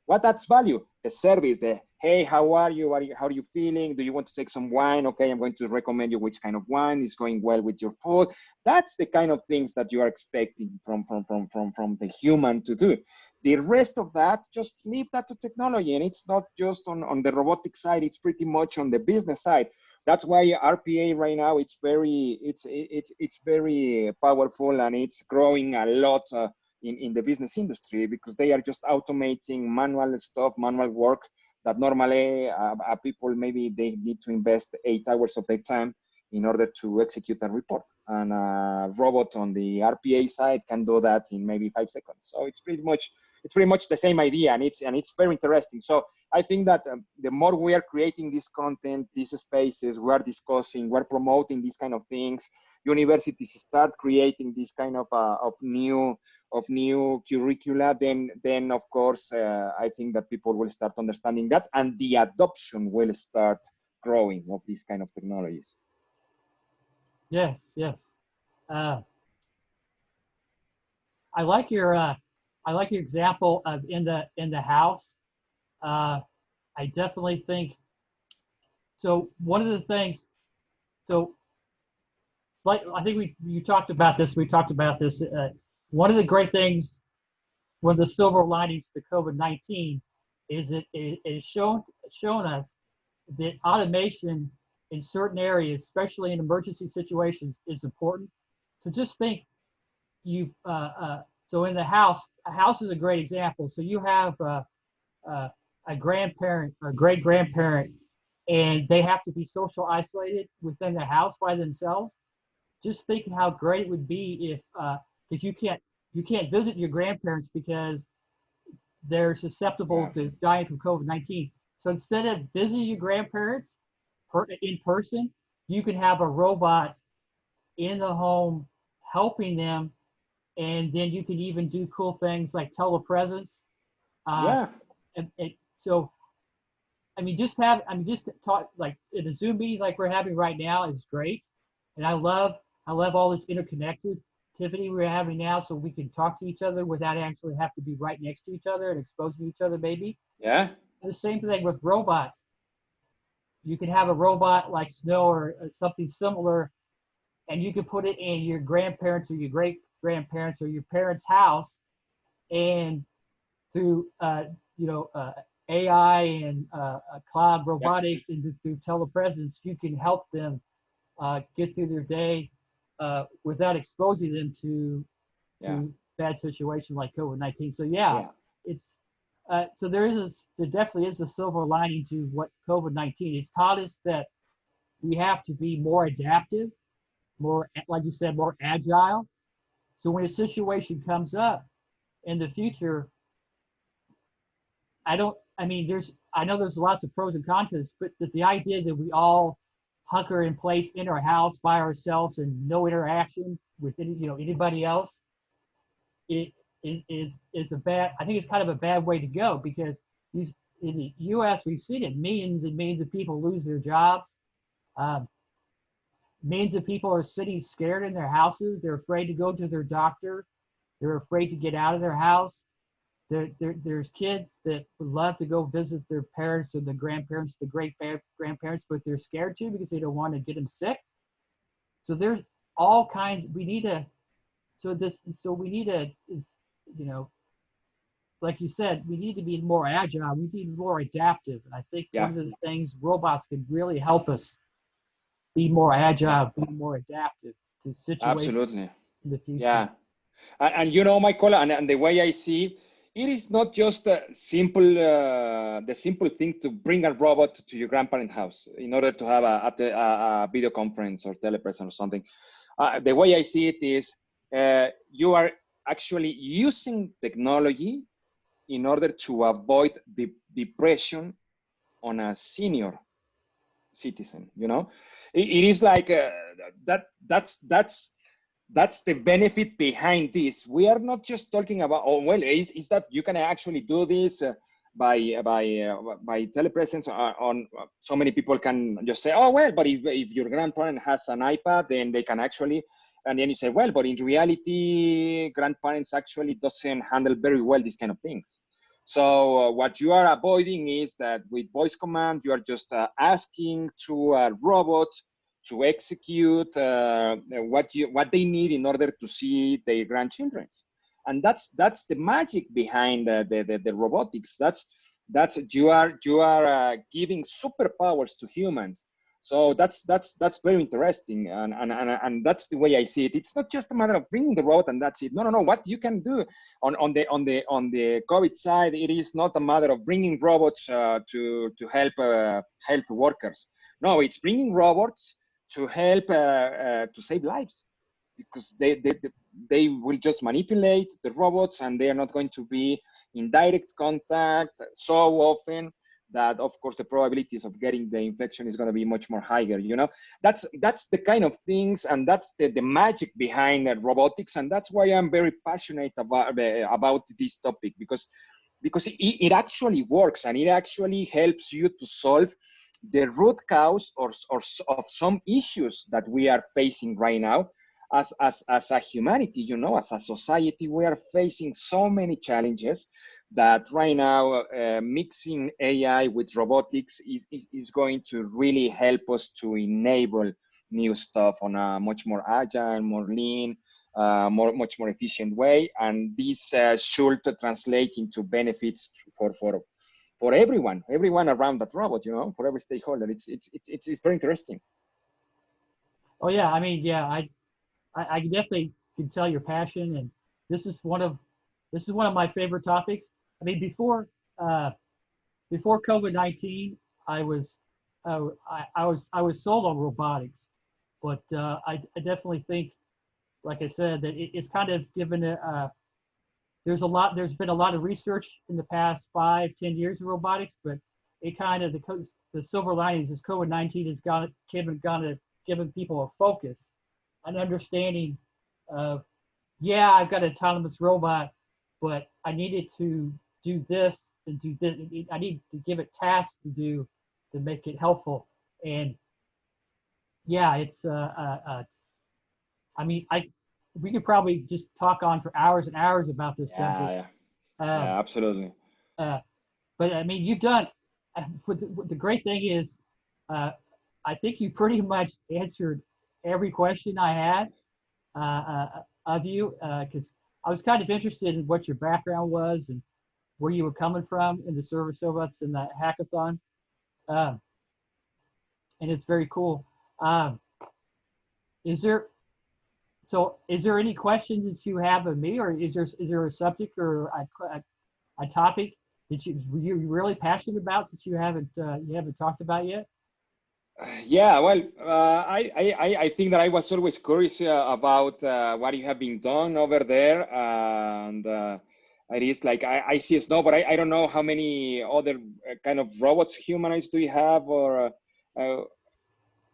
What adds value? The service, hey, how are you? How are you feeling? Do you want to take some wine? Okay, I'm going to recommend you which kind of wine is going well with your food. That's the kind of things that you are expecting from the human to do. The rest of that, just leave that to technology. And it's not just on the robotic side, it's pretty much on the business side. That's why RPA right now, it's very powerful, and it's growing a lot in the business industry, because they are just automating manual stuff, manual work that normally people, maybe they need to invest 8 hours of their time in order to execute a report. And a robot on the RPA side can do that in maybe 5 seconds. So it's pretty much the same idea, and it's very interesting. So I think that the more we are creating this content, these spaces, we are discussing, we're promoting these kind of things. Universities start creating this kind of new curricula, then of course I think that people will start understanding that, and the adoption will start growing of these kind of technologies. Yes. I like your example of in the house. I definitely think so. One of the things, so like I think you talked about this. We talked about this. One of the great things, one of the silver linings to COVID-19, is it shown us that automation in certain areas, especially in emergency situations, is important. So just think, so in the house, a house is a great example. So you have a grandparent or great grandparent, and they have to be social isolated within the house by themselves. just think how great it would be if, because you can't visit your grandparents because they're susceptible Yeah. to dying from COVID-19. So instead of visiting your grandparents in person, you can have a robot in the home helping them, and then you can even do cool things like telepresence. Uh, Yeah. so I mean, just to talk like in a Zoom meeting like we're having right now is great, and I love all this interconnectivity we're having now, so we can talk to each other without actually have to be right next to each other and exposing each other maybe. Yeah. And the same thing with robots. You can have a robot like Snow or something similar, and you can put it in your grandparents or your great grandparents or your parents' house, and through you know AI and cloud Yeah. robotics and through telepresence, you can help them get through their day without exposing them Yeah. to bad situation like COVID-19. So yeah, Yeah. it's so there definitely is a silver lining to what COVID-19. It's taught us that we have to be more adaptive, more like you said, more agile. So when a situation comes up in the future, I mean, I know there's lots of pros and cons, but the idea that we all hunker in place in our house by ourselves and no interaction with anybody else, it is a bad. I think it's kind of a bad way to go because these in the U.S. we've seen it. Millions and millions of people lose their jobs. Um, Millions of people are sitting scared in their houses. They're afraid to go to their doctor. They're afraid to get out of their house. There's kids that would love to go visit their parents or the grandparents, the great grandparents, but they're scared to because they don't want to get them sick. So there's all kinds. We need to. So we need to. Is you know, like you said, we need to be more agile. We need to be more adaptive. And I think one Yeah. of the things robots can really help us be more agile, be more adaptive to situations Absolutely. in the future. Yeah. And you know, Michael, and the way I see it is not just a simple, the simple thing to bring a robot to your grandparent house in order to have a video conference or telepresence or something. The way I see it is you are actually using technology in order to avoid the depression on a senior citizen. You know, it is like that's the benefit behind this. We are not just talking about, oh well, is that you can actually do this by telepresence on so many people can just say, oh well, but if your grandparent has an iPad, then they can actually, and then you say, well, but in reality grandparents actually doesn't handle very well these kind of things. So what you are avoiding is that with voice command you are just asking to a robot to execute what they need in order to see their grandchildren, and that's the magic behind the robotics. That's you are giving superpowers to humans. So that's very interesting, and that's the way I see it. It's not just a matter of bringing the robot and that's it. No, no, no. What you can do on the COVID side, it is not a matter of bringing robots to help health workers. No, it's bringing robots to help to save lives, because they will just manipulate the robots and they are not going to be in direct contact so often that of course the probabilities of getting the infection is going to be much more higher. You know, that's the kind of things, and that's the magic behind robotics, and that's why I'm very passionate about this topic, because it actually works and it actually helps you to solve the root cause of some issues that we are facing right now as a humanity. You know, as a society, we are facing so many challenges that right now mixing AI with robotics is going to really help us to enable new stuff on a much more agile, more lean, much more efficient way. And this should translate into benefits for everyone around that robot, you know, for every stakeholder. It's very interesting. Oh yeah, I mean, yeah, I definitely can tell your passion, and this is one of this is one of my favorite topics. I mean, uh, before COVID-19, I was I was sold on robotics, But I definitely think, like I said, that it's kind of given there's been a lot of research in the past 5-10 years of robotics, but it kind of the silver linings is COVID-19 has given people a focus, an understanding of, yeah, I've got an autonomous robot, but I needed to do this and do this. I need to give it tasks to do to make it helpful. And yeah, I mean, we could probably just talk on for hours and hours about this subject. Yeah, Uh, yeah, absolutely. uh, but I mean, you've done. What the great thing is, uh, I think you pretty much answered every question I had of you, because I was kind of interested in what your background was and where you were coming from in the service robots and the hackathon, uh, and it's very cool. Um, is there is there any questions that you have of me, or is there a subject or a topic that you're really passionate about that you haven't talked about yet? Yeah, well, I think that I was always curious about what you have been done over there, and it is like I see snow, but I don't know how many other kind of robots, humanoids do you have, or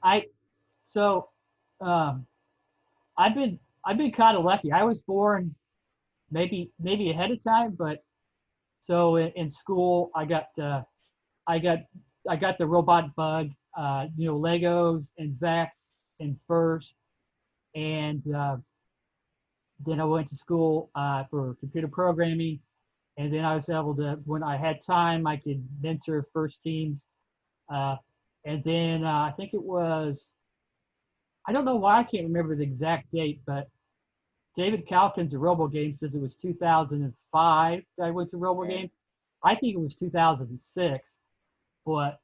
I so um, I've been kind of lucky. I was born maybe ahead of time, but so in school I got I got the robot bug, Legos and Vex and First, and then I went to school for computer programming, and then I was able to, when I had time, I could mentor first teams, uh, and then I think it was, I don't know why I can't remember the exact date, but David Calkins of RoboGames says it was 2005 that I went to okay. RoboGames. I think it was 2006, but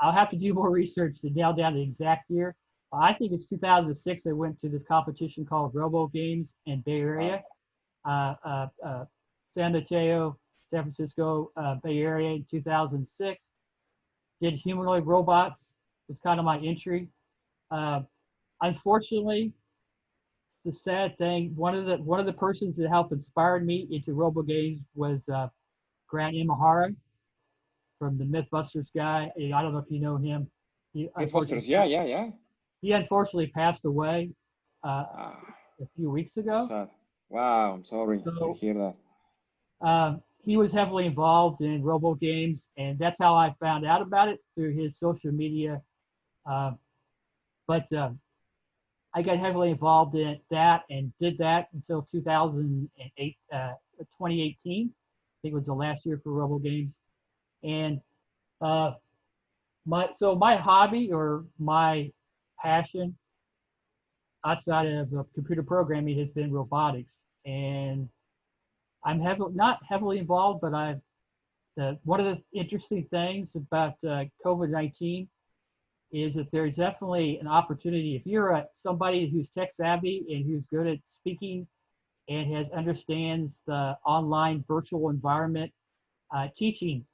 I'll have to do more research to nail down the exact year. I think it's 2006. I went to this competition called Robo Games in Bay Wow. Area, uh, uh, uh, San Mateo, San Francisco, Bay Area in 2006. Did humanoid robots was kind of my entry. Uh, Unfortunately, the sad thing, one of the persons that helped inspired me into Robo Games was Grant Imahara from the MythBusters guy. I don't know if you know him. He unfortunately Mythbusters, yeah, yeah, yeah. he unfortunately passed away uh, Ah, a few weeks so ago. sad. Wow, I'm sorry to So hear that. he was heavily involved in robo games, and that's how I found out about it through his social media. Uh, but I got heavily involved in that and did that until 2008, 2018. I think it was the last year for robo games. And uh, my hobby or my passion outside of computer programming has been robotics, and I'm not heavily involved, but one of the interesting things about COVID-19 is that there's definitely an opportunity if you're somebody who's tech savvy and who's good at speaking and has understands the online virtual environment. Teaching,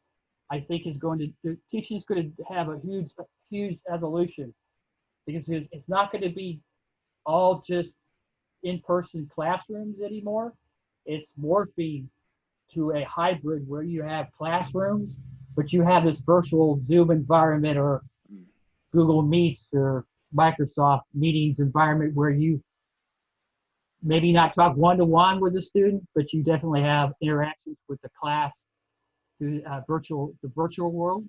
I think, teaching is going to have a huge evolution because it's not going to be all just in-person classrooms anymore. It's morphing to a hybrid where you have classrooms, but you have this virtual Zoom environment or Mm. Google Meets or Microsoft Meetings environment where you maybe not talk one-to-one with the student, but you definitely have interactions with the class through the virtual world.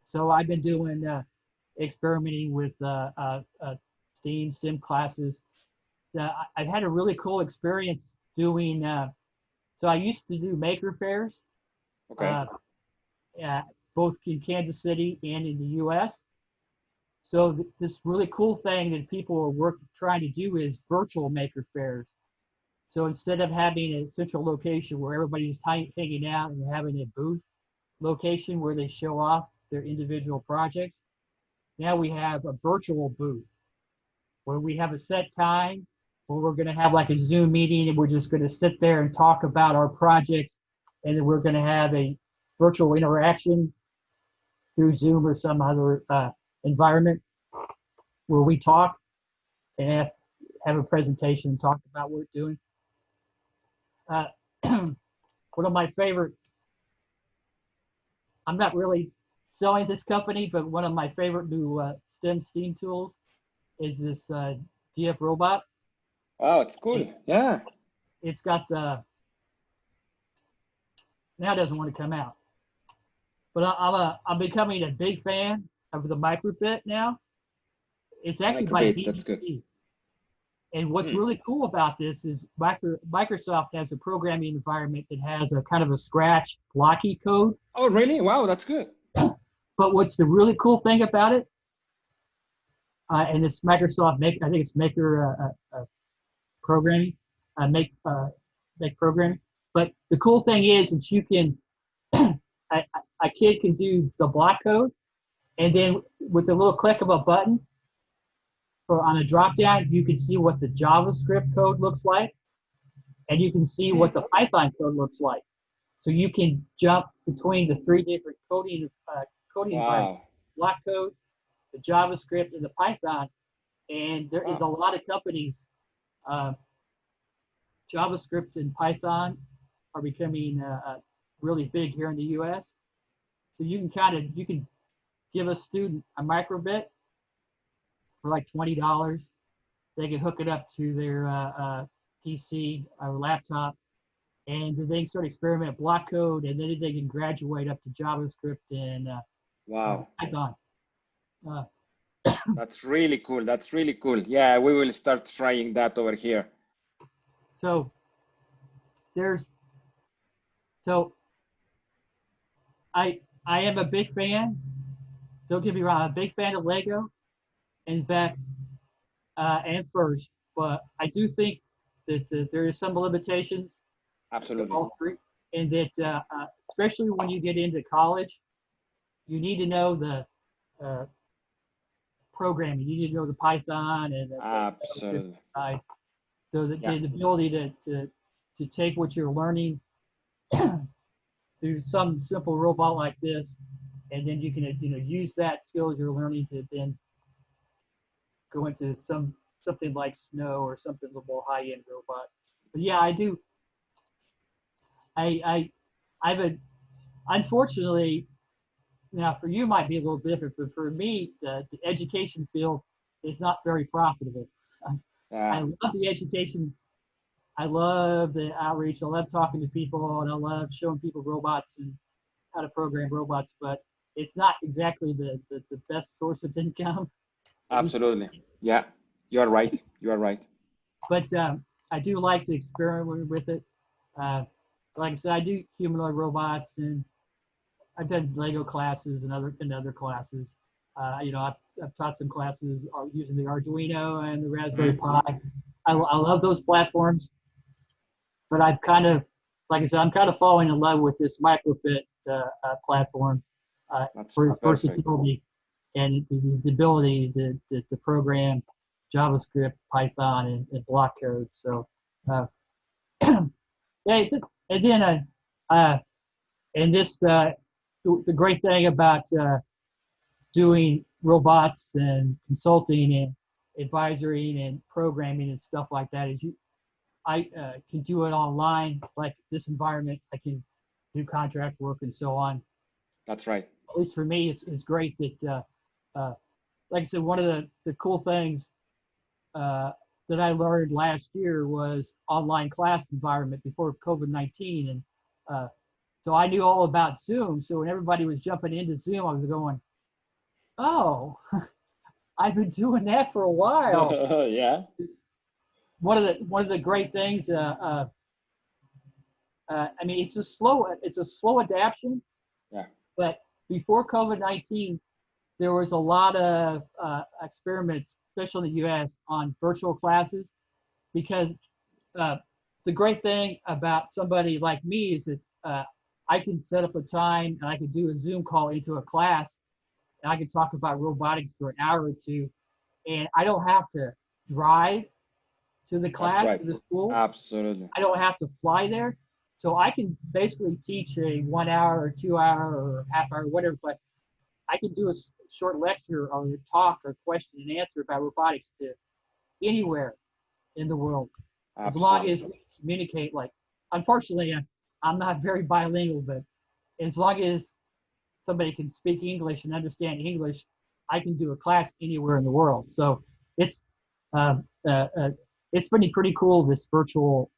So I've been doing experimenting with STEM classes. I've had a really cool experience doing. So I used to do maker fairs, Okay. uh, both in Kansas City and in the U.S. So this really cool thing that people are trying to do is virtual maker fairs. So instead of having a central location where everybody's hanging out and having a booth location where they show off their individual projects, now we have a virtual booth where we have a set time where we're going to have like a Zoom meeting and we're just going to sit there and talk about our projects, and then we're going to have a virtual interaction through Zoom or some other environment. where we talk and have a presentation and talk about what we're doing. Uh, one of my favorite, I'm not really selling this company, but one of my favorite new STEAM tools is this DF robot. Oh, it's cool. Yeah. It's got the, now it doesn't want to come out, but I'm becoming a big fan of the microbit now. It's actually by Microbit, that's good. BBC. And what's really cool about this is Microsoft has a programming environment that has a kind of a scratch blocky code. Oh, really? Wow, that's good. But what's the really cool thing about it, and it's Microsoft make, I think it's Maker programming, make programming. But the cool thing is that you can, a kid can do the block code, and then with a little click of a button, or on a drop down, you can see what the JavaScript code looks like, and you can see what the Python code looks like. So you can jump between the three different coding environments: block code, the JavaScript, and the Python. And there is a lot of companies. JavaScript and Python are becoming really big here in the U.S. So you can give a student a microbit for like $20. They can hook it up to their PC or laptop, and then they can start experimenting block code, and then they can graduate up to JavaScript and Python. That's really cool. That's really cool. Yeah, we will start trying that over here. So I am a big fan. Don't get me wrong, I'm a big fan of Lego and Vex and First, but I do think that there is some limitations. Absolutely. To all three, and that especially when you get into college, you need to know the programming. You need to know the Python and absolutely. So the ability to take what you're learning through some simple robot like this, and then you can use that skills you're learning to then go into something like Snow or something a little more high-end robot. But yeah, I do. I've unfortunately, now for you might be a little different, but for me, the education field is not very profitable. I love the education. I love the outreach. I love talking to people, and I love showing people robots and how to program robots, but it's not exactly the best source of income. Absolutely. Yeah, you are right. You are right. But I do like to experiment with it. Like I said, I do humanoid robots, and I've done Lego classes and other classes. I've taught some classes using the Arduino and the Raspberry Pi. I love those platforms, but I've kind of, like I said, I'm kind of falling in love with this microbit platform for versatility and the ability to program JavaScript, Python, and block code. So, yeah, and then and this the great thing about doing robots and consulting and advisory and programming and stuff like that is I can do it online, like this environment. I can do contract work and so on. That's right. At least for me, it's great that, like I said, one of the cool things that I learned last year was online class environment before COVID-19. And so I knew all about Zoom. So when everybody was jumping into Zoom, I was going, oh, I've been doing that for a while. Yeah. One of the great things. I mean, it's a slow adaptation. Yeah. But before COVID-19, there was a lot of experiments, especially in the U.S., on virtual classes, because the great thing about somebody like me is that I can set up a time and I can do a Zoom call into a class, and I can talk about robotics for an hour or two, and I don't have to drive to the class, to the school. Absolutely. I don't have to fly there. So I can basically teach a 1 hour or 2 hour or half hour, whatever class I can do a short lecture or talk or question and answer about robotics to anywhere in the world, as long as Absolutely. we communicate. Like, unfortunately, I'm not very bilingual, but as long as somebody can speak English and understand English, I can do a class anywhere in the world. So it's uh, uh, uh, it's pretty cool, this virtual.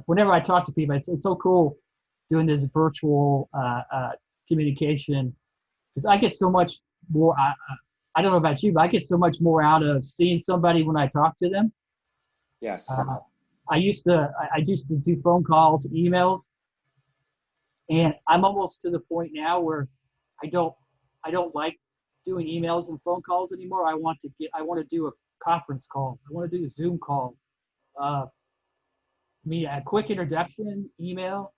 Whenever I talk to people, it's so cool doing this virtual communication, because I get so much more. I don't know about you, but I get so much more out of seeing somebody when I talk to them. Yes. Uh, I used to do phone calls, emails, and I'm almost to the point now where I don't I don't like doing emails and phone calls anymore. I want to do a conference call. I want to do a Zoom call. Uh, a quick introduction, email,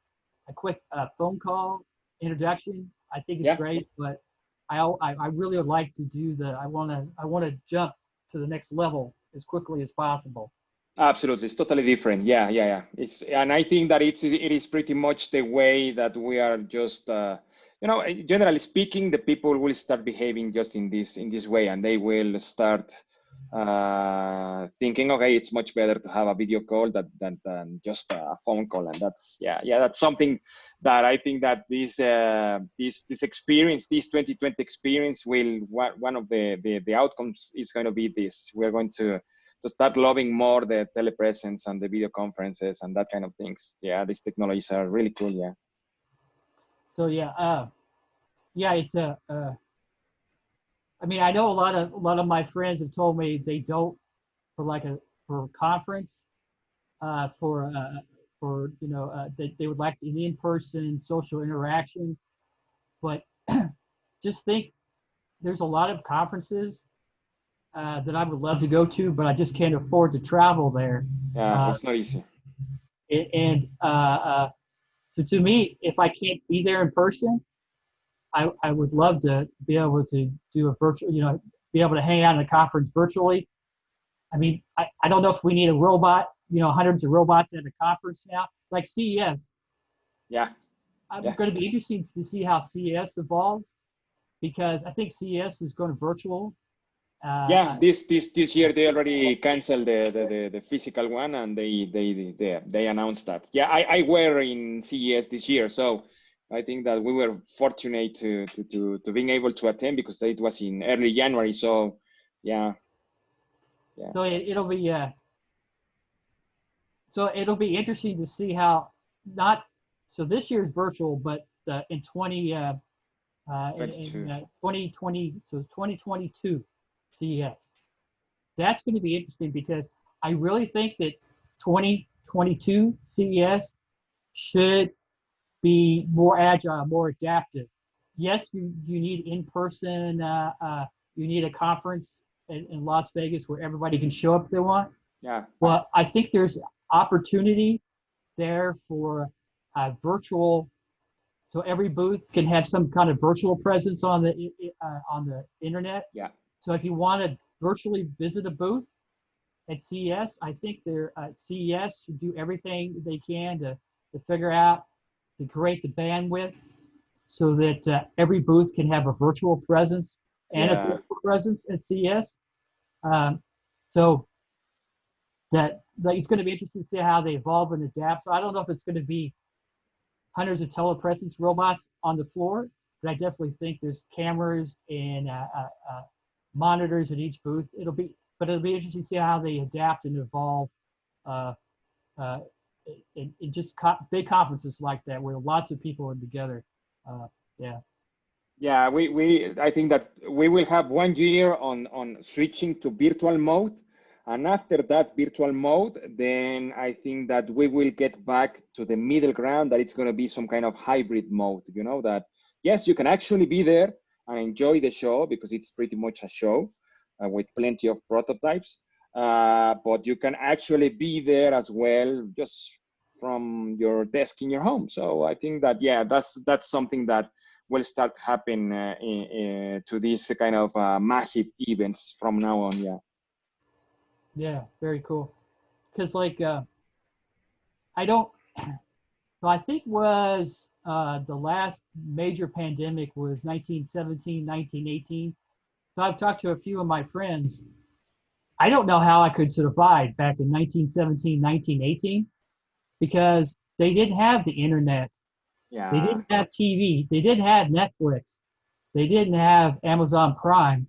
a quick phone call introduction. I think it's Yeah. great, but I really would like to do I want to jump to the next level as quickly as possible. Absolutely, it's totally different. Yeah, yeah, yeah. It's and I think that it is pretty much the way that we are just generally speaking, the people will start behaving just in this way, and they will start thinking, okay, it's much better to have a video call than just a phone call, and that's yeah, that's something that I think that this experience, this 2020 experience, will one of the outcomes is going to be this. We're going to start loving more the telepresence and the video conferences and that kind of things. Yeah, these technologies are really cool. Yeah. So yeah, it's a. I mean, I know a lot of my friends have told me they don't for like a for a conference uh, for uh, for they would like an in-person social interaction, but just think there's a lot of conferences that I would love to go to, but I just can't afford to travel there. Yeah, Uh, it's not easy. and so to me, if I can't be there in person, I would love to be able to do a virtual, be able to hang out in a conference virtually. I mean, I don't know if we need a robot, hundreds of robots at a conference now, like CES. Yeah, I'm yeah. going to be interested to see how CES evolves, because I think CES is going to virtual. Yeah, Uh, this year they already canceled the physical one, and they announced that. Yeah, I were in CES this year, so I think that we were fortunate to being able to attend because it was in early January. So yeah, yeah. so it'll be interesting to see how not so this year's virtual, but in 22. 2020, so 2022 CES. That's going to be interesting, because I really think that 2022 CES should be more agile, more adaptive. Yes, you need in person, you need a conference in Las Vegas where everybody can show up if they want. Yeah, Well, I think there's opportunity there for virtual, so every booth can have some kind of virtual presence on the internet. yeah. So if you want to virtually visit a booth at CES, I think CES should do everything they can to figure out to create the bandwidth so that every booth can have a virtual presence and a Yeah, physical presence at CES. Um, so that it's going to be interesting to see how they evolve and adapt. So I don't know if it's going to be hundreds of telepresence robots on the floor, but I definitely think there's cameras and monitors at each booth. It'll be interesting to see how they adapt and evolve uh, uh, in just big conferences like that where lots of people are together. Uh, yeah. yeah. I think that we will have 1 year on switching to virtual mode, and after that virtual mode, then I think that we will get back to the middle ground. That it's going to be some kind of hybrid mode. You know that yes, you can actually be there and enjoy the show because it's pretty much a show with plenty of prototypes. But you can actually be there as well, just from your desk in your home. So I think that yeah, that's something that will start happen to these kind of massive events from now on. Yeah. Yeah. Very cool. Because I don't. So I think was the last major pandemic was 1917, 1918. So I've talked to a few of my friends. I don't know how I could survive back in 1917, 1918 because they didn't have the internet. They Yeah, didn't have TV. They didn't have Netflix. They didn't have Amazon Prime.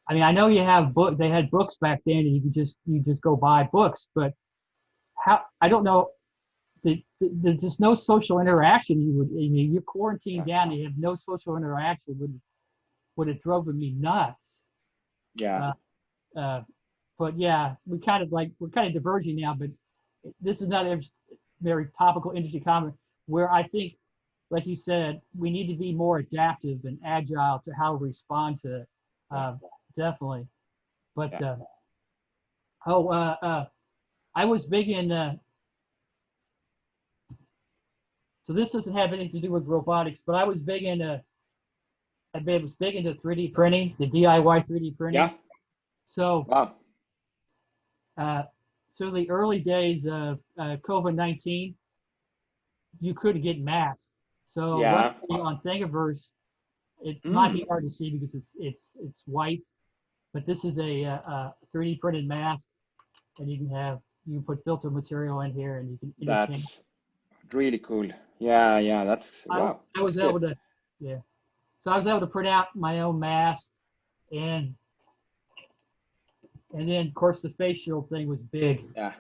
I mean, I know you have book. They had books back then, and you just go buy books. But how? I don't know. There's just no social interaction. You're quarantined yeah, down. You have no social interaction. Would have driven me nuts. yeah, Uh, uh, but yeah, we're kind of diverging now. But this is not a very topical, interesting comment. Where I think, like you said, we need to be more adaptive and agile to how we respond to it. yeah, Definitely. But yeah. oh, I was big in. So this doesn't have anything to do with robotics, but I was big into. I was big into 3D printing, the DIY 3D printing. Yeah. So, Wow. uh, so the early days of COVID-19, you couldn't get masks. So Yeah. luckily on Thingiverse, it might Mm, be hard to see because it's white, but this is a 3D printed mask, and you can put filter material in here, and you can interchange. that's really cool. Yeah, yeah, that's wow. I That's was good. able to, yeah. So I was able to print out my own mask, and then of course the face shield thing was big Yeah.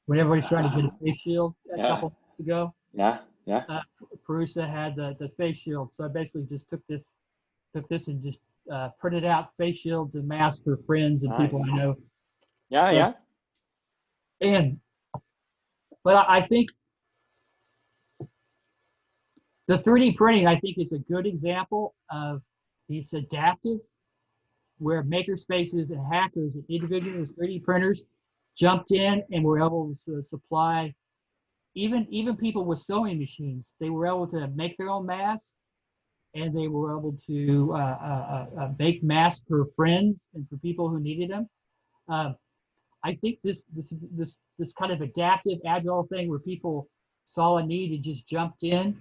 when everybody's trying to get a face shield a Yeah. couple months ago. Yeah. Yeah. Uh, Perusa had the face shield, so I basically just took this and just printed out face shields and masks for friends and people Nice. I know. Yeah, But yeah. and but I think the 3D printing I think is a good example of these adaptive where maker spaces and hackers and individuals 3D printers jumped in and were able to supply even people with sewing machines. They were able to make their own masks and they were able to make masks for friends and for people who needed them. Uh, I think this kind of adaptive, agile thing where people saw a need and just jumped in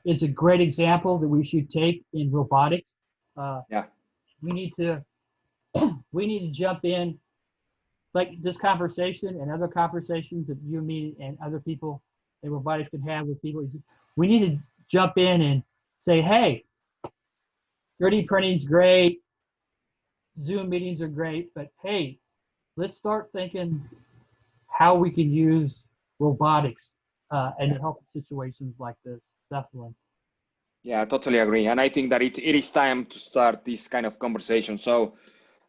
is a great example that we should take in robotics. Uh, Yeah. we need to we need to jump in like this conversation and other conversations that you and me and other people in robotics can have with people. We need to jump in and say, hey, 3D printing is great, Zoom meetings are great, but hey, let's start thinking how we can use robotics and Yeah. to help in situations like this. Definitely. Yeah, I totally agree. And I think that it is time to start this kind of conversation. So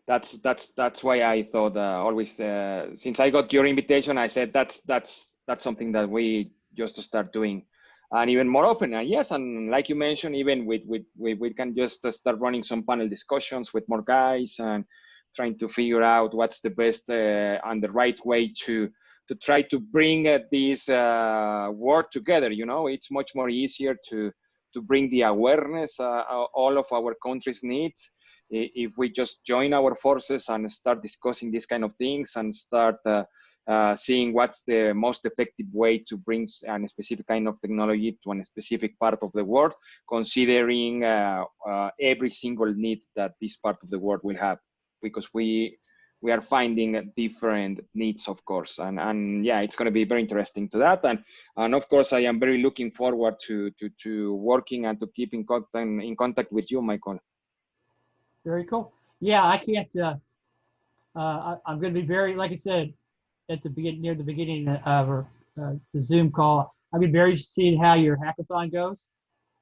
that's why I thought always since I got your invitation, I said that's something that we just start doing, and even more often. And yes, and like you mentioned, even we can just start running some panel discussions with more guys and trying to figure out what's the best and the right way to try to bring this work together. You know, it's much more easier to bring the awareness all of our countries need if we just join our forces and start discussing these kind of things and start seeing what's the most effective way to bring a specific kind of technology to a specific part of the world, considering every single need that this part of the world will have, because we are finding different needs, of course, and yeah, it's going to be very interesting to that, and of course, I am very looking forward to working and to keep in contact with you, Michael. Very cool. Yeah, I can't. I'm going to be very, like I said, at the begin near the beginning of the Zoom call. I'd be very interested in how your hackathon goes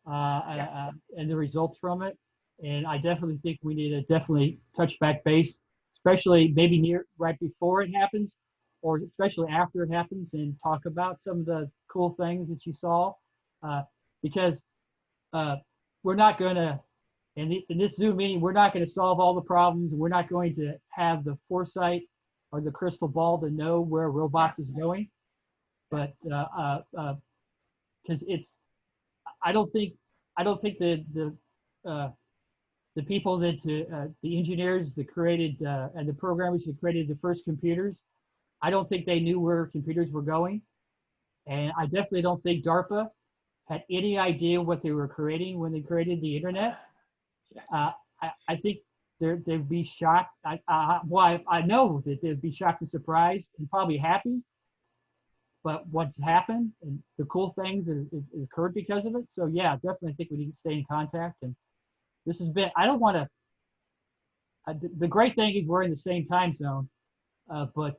Yeah, and the results from it. And I definitely think we need to definitely touch back base, especially maybe near right before it happens, or especially after it happens, and talk about some of the cool things that you saw, uh, because uh, we're not going to in this Zoom meeting, we're not going to solve all the problems. We're not going to have the foresight or the crystal ball to know where yeah, robots is going. yeah, But because it's, I don't think, I don't think the people that the engineers that created and the programmers that created the first computers, I don't think they knew where computers were going. And I definitely don't think DARPA had any idea what they were creating when they created the internet. Yeah. I think they'd be shocked. I know that they'd be shocked and surprised and probably happy. But what's happened and the cool things is occurred because of it. So yeah, definitely think we need to stay in contact. And this has been. I don't want to. The great thing is we're in the same time zone.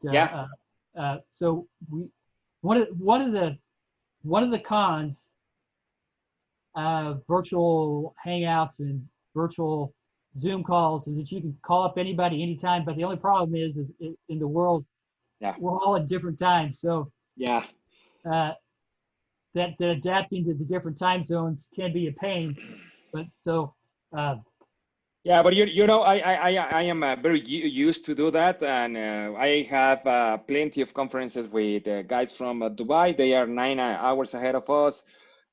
Yeah. So we one of the cons virtual hangouts and virtual Zoom calls is that you can call up anybody anytime. But the only problem is in the world, Yeah. we're all at different times. So Yeah. uh, that adapting to the different time zones can be a pain. But so uh, Yeah, but you know, I am very used to do that, and I have plenty of conferences with guys from Dubai. They are 9 hours ahead of us,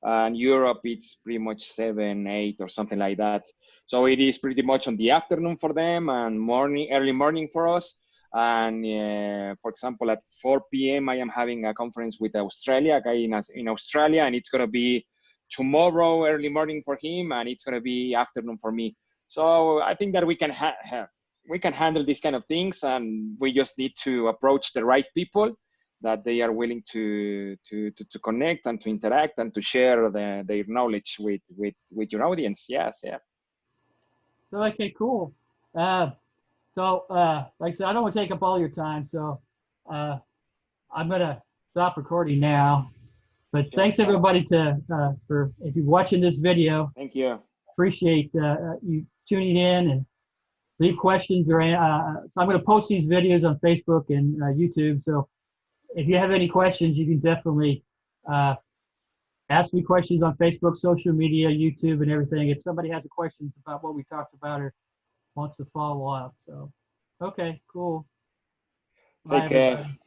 and Europe it's pretty much 7, 8, or something like that. So it is pretty much on the afternoon for them and early morning for us. And for example, at 4 p.m. I am having a conference with Australia, a guy in Australia, and it's gonna be tomorrow early morning for him, and it's gonna be afternoon for me. So I think that we can handle these kind of things, and we just need to approach the right people that they are willing to connect and to interact and to share their knowledge with your audience. Yes, yeah. so okay, cool. Like I said, I don't want to take up all your time, so uh, I'm gonna stop recording now. But Sure. thanks everybody for if you're watching this video. Thank you. Appreciate you tuning in and leave questions or so I'm going to post these videos on Facebook and YouTube. So if you have any questions, you can definitely ask me questions on Facebook, social media, YouTube, and everything. If somebody has questions about what we talked about or wants to follow up. So, okay, cool. Bye, Take care. everybody.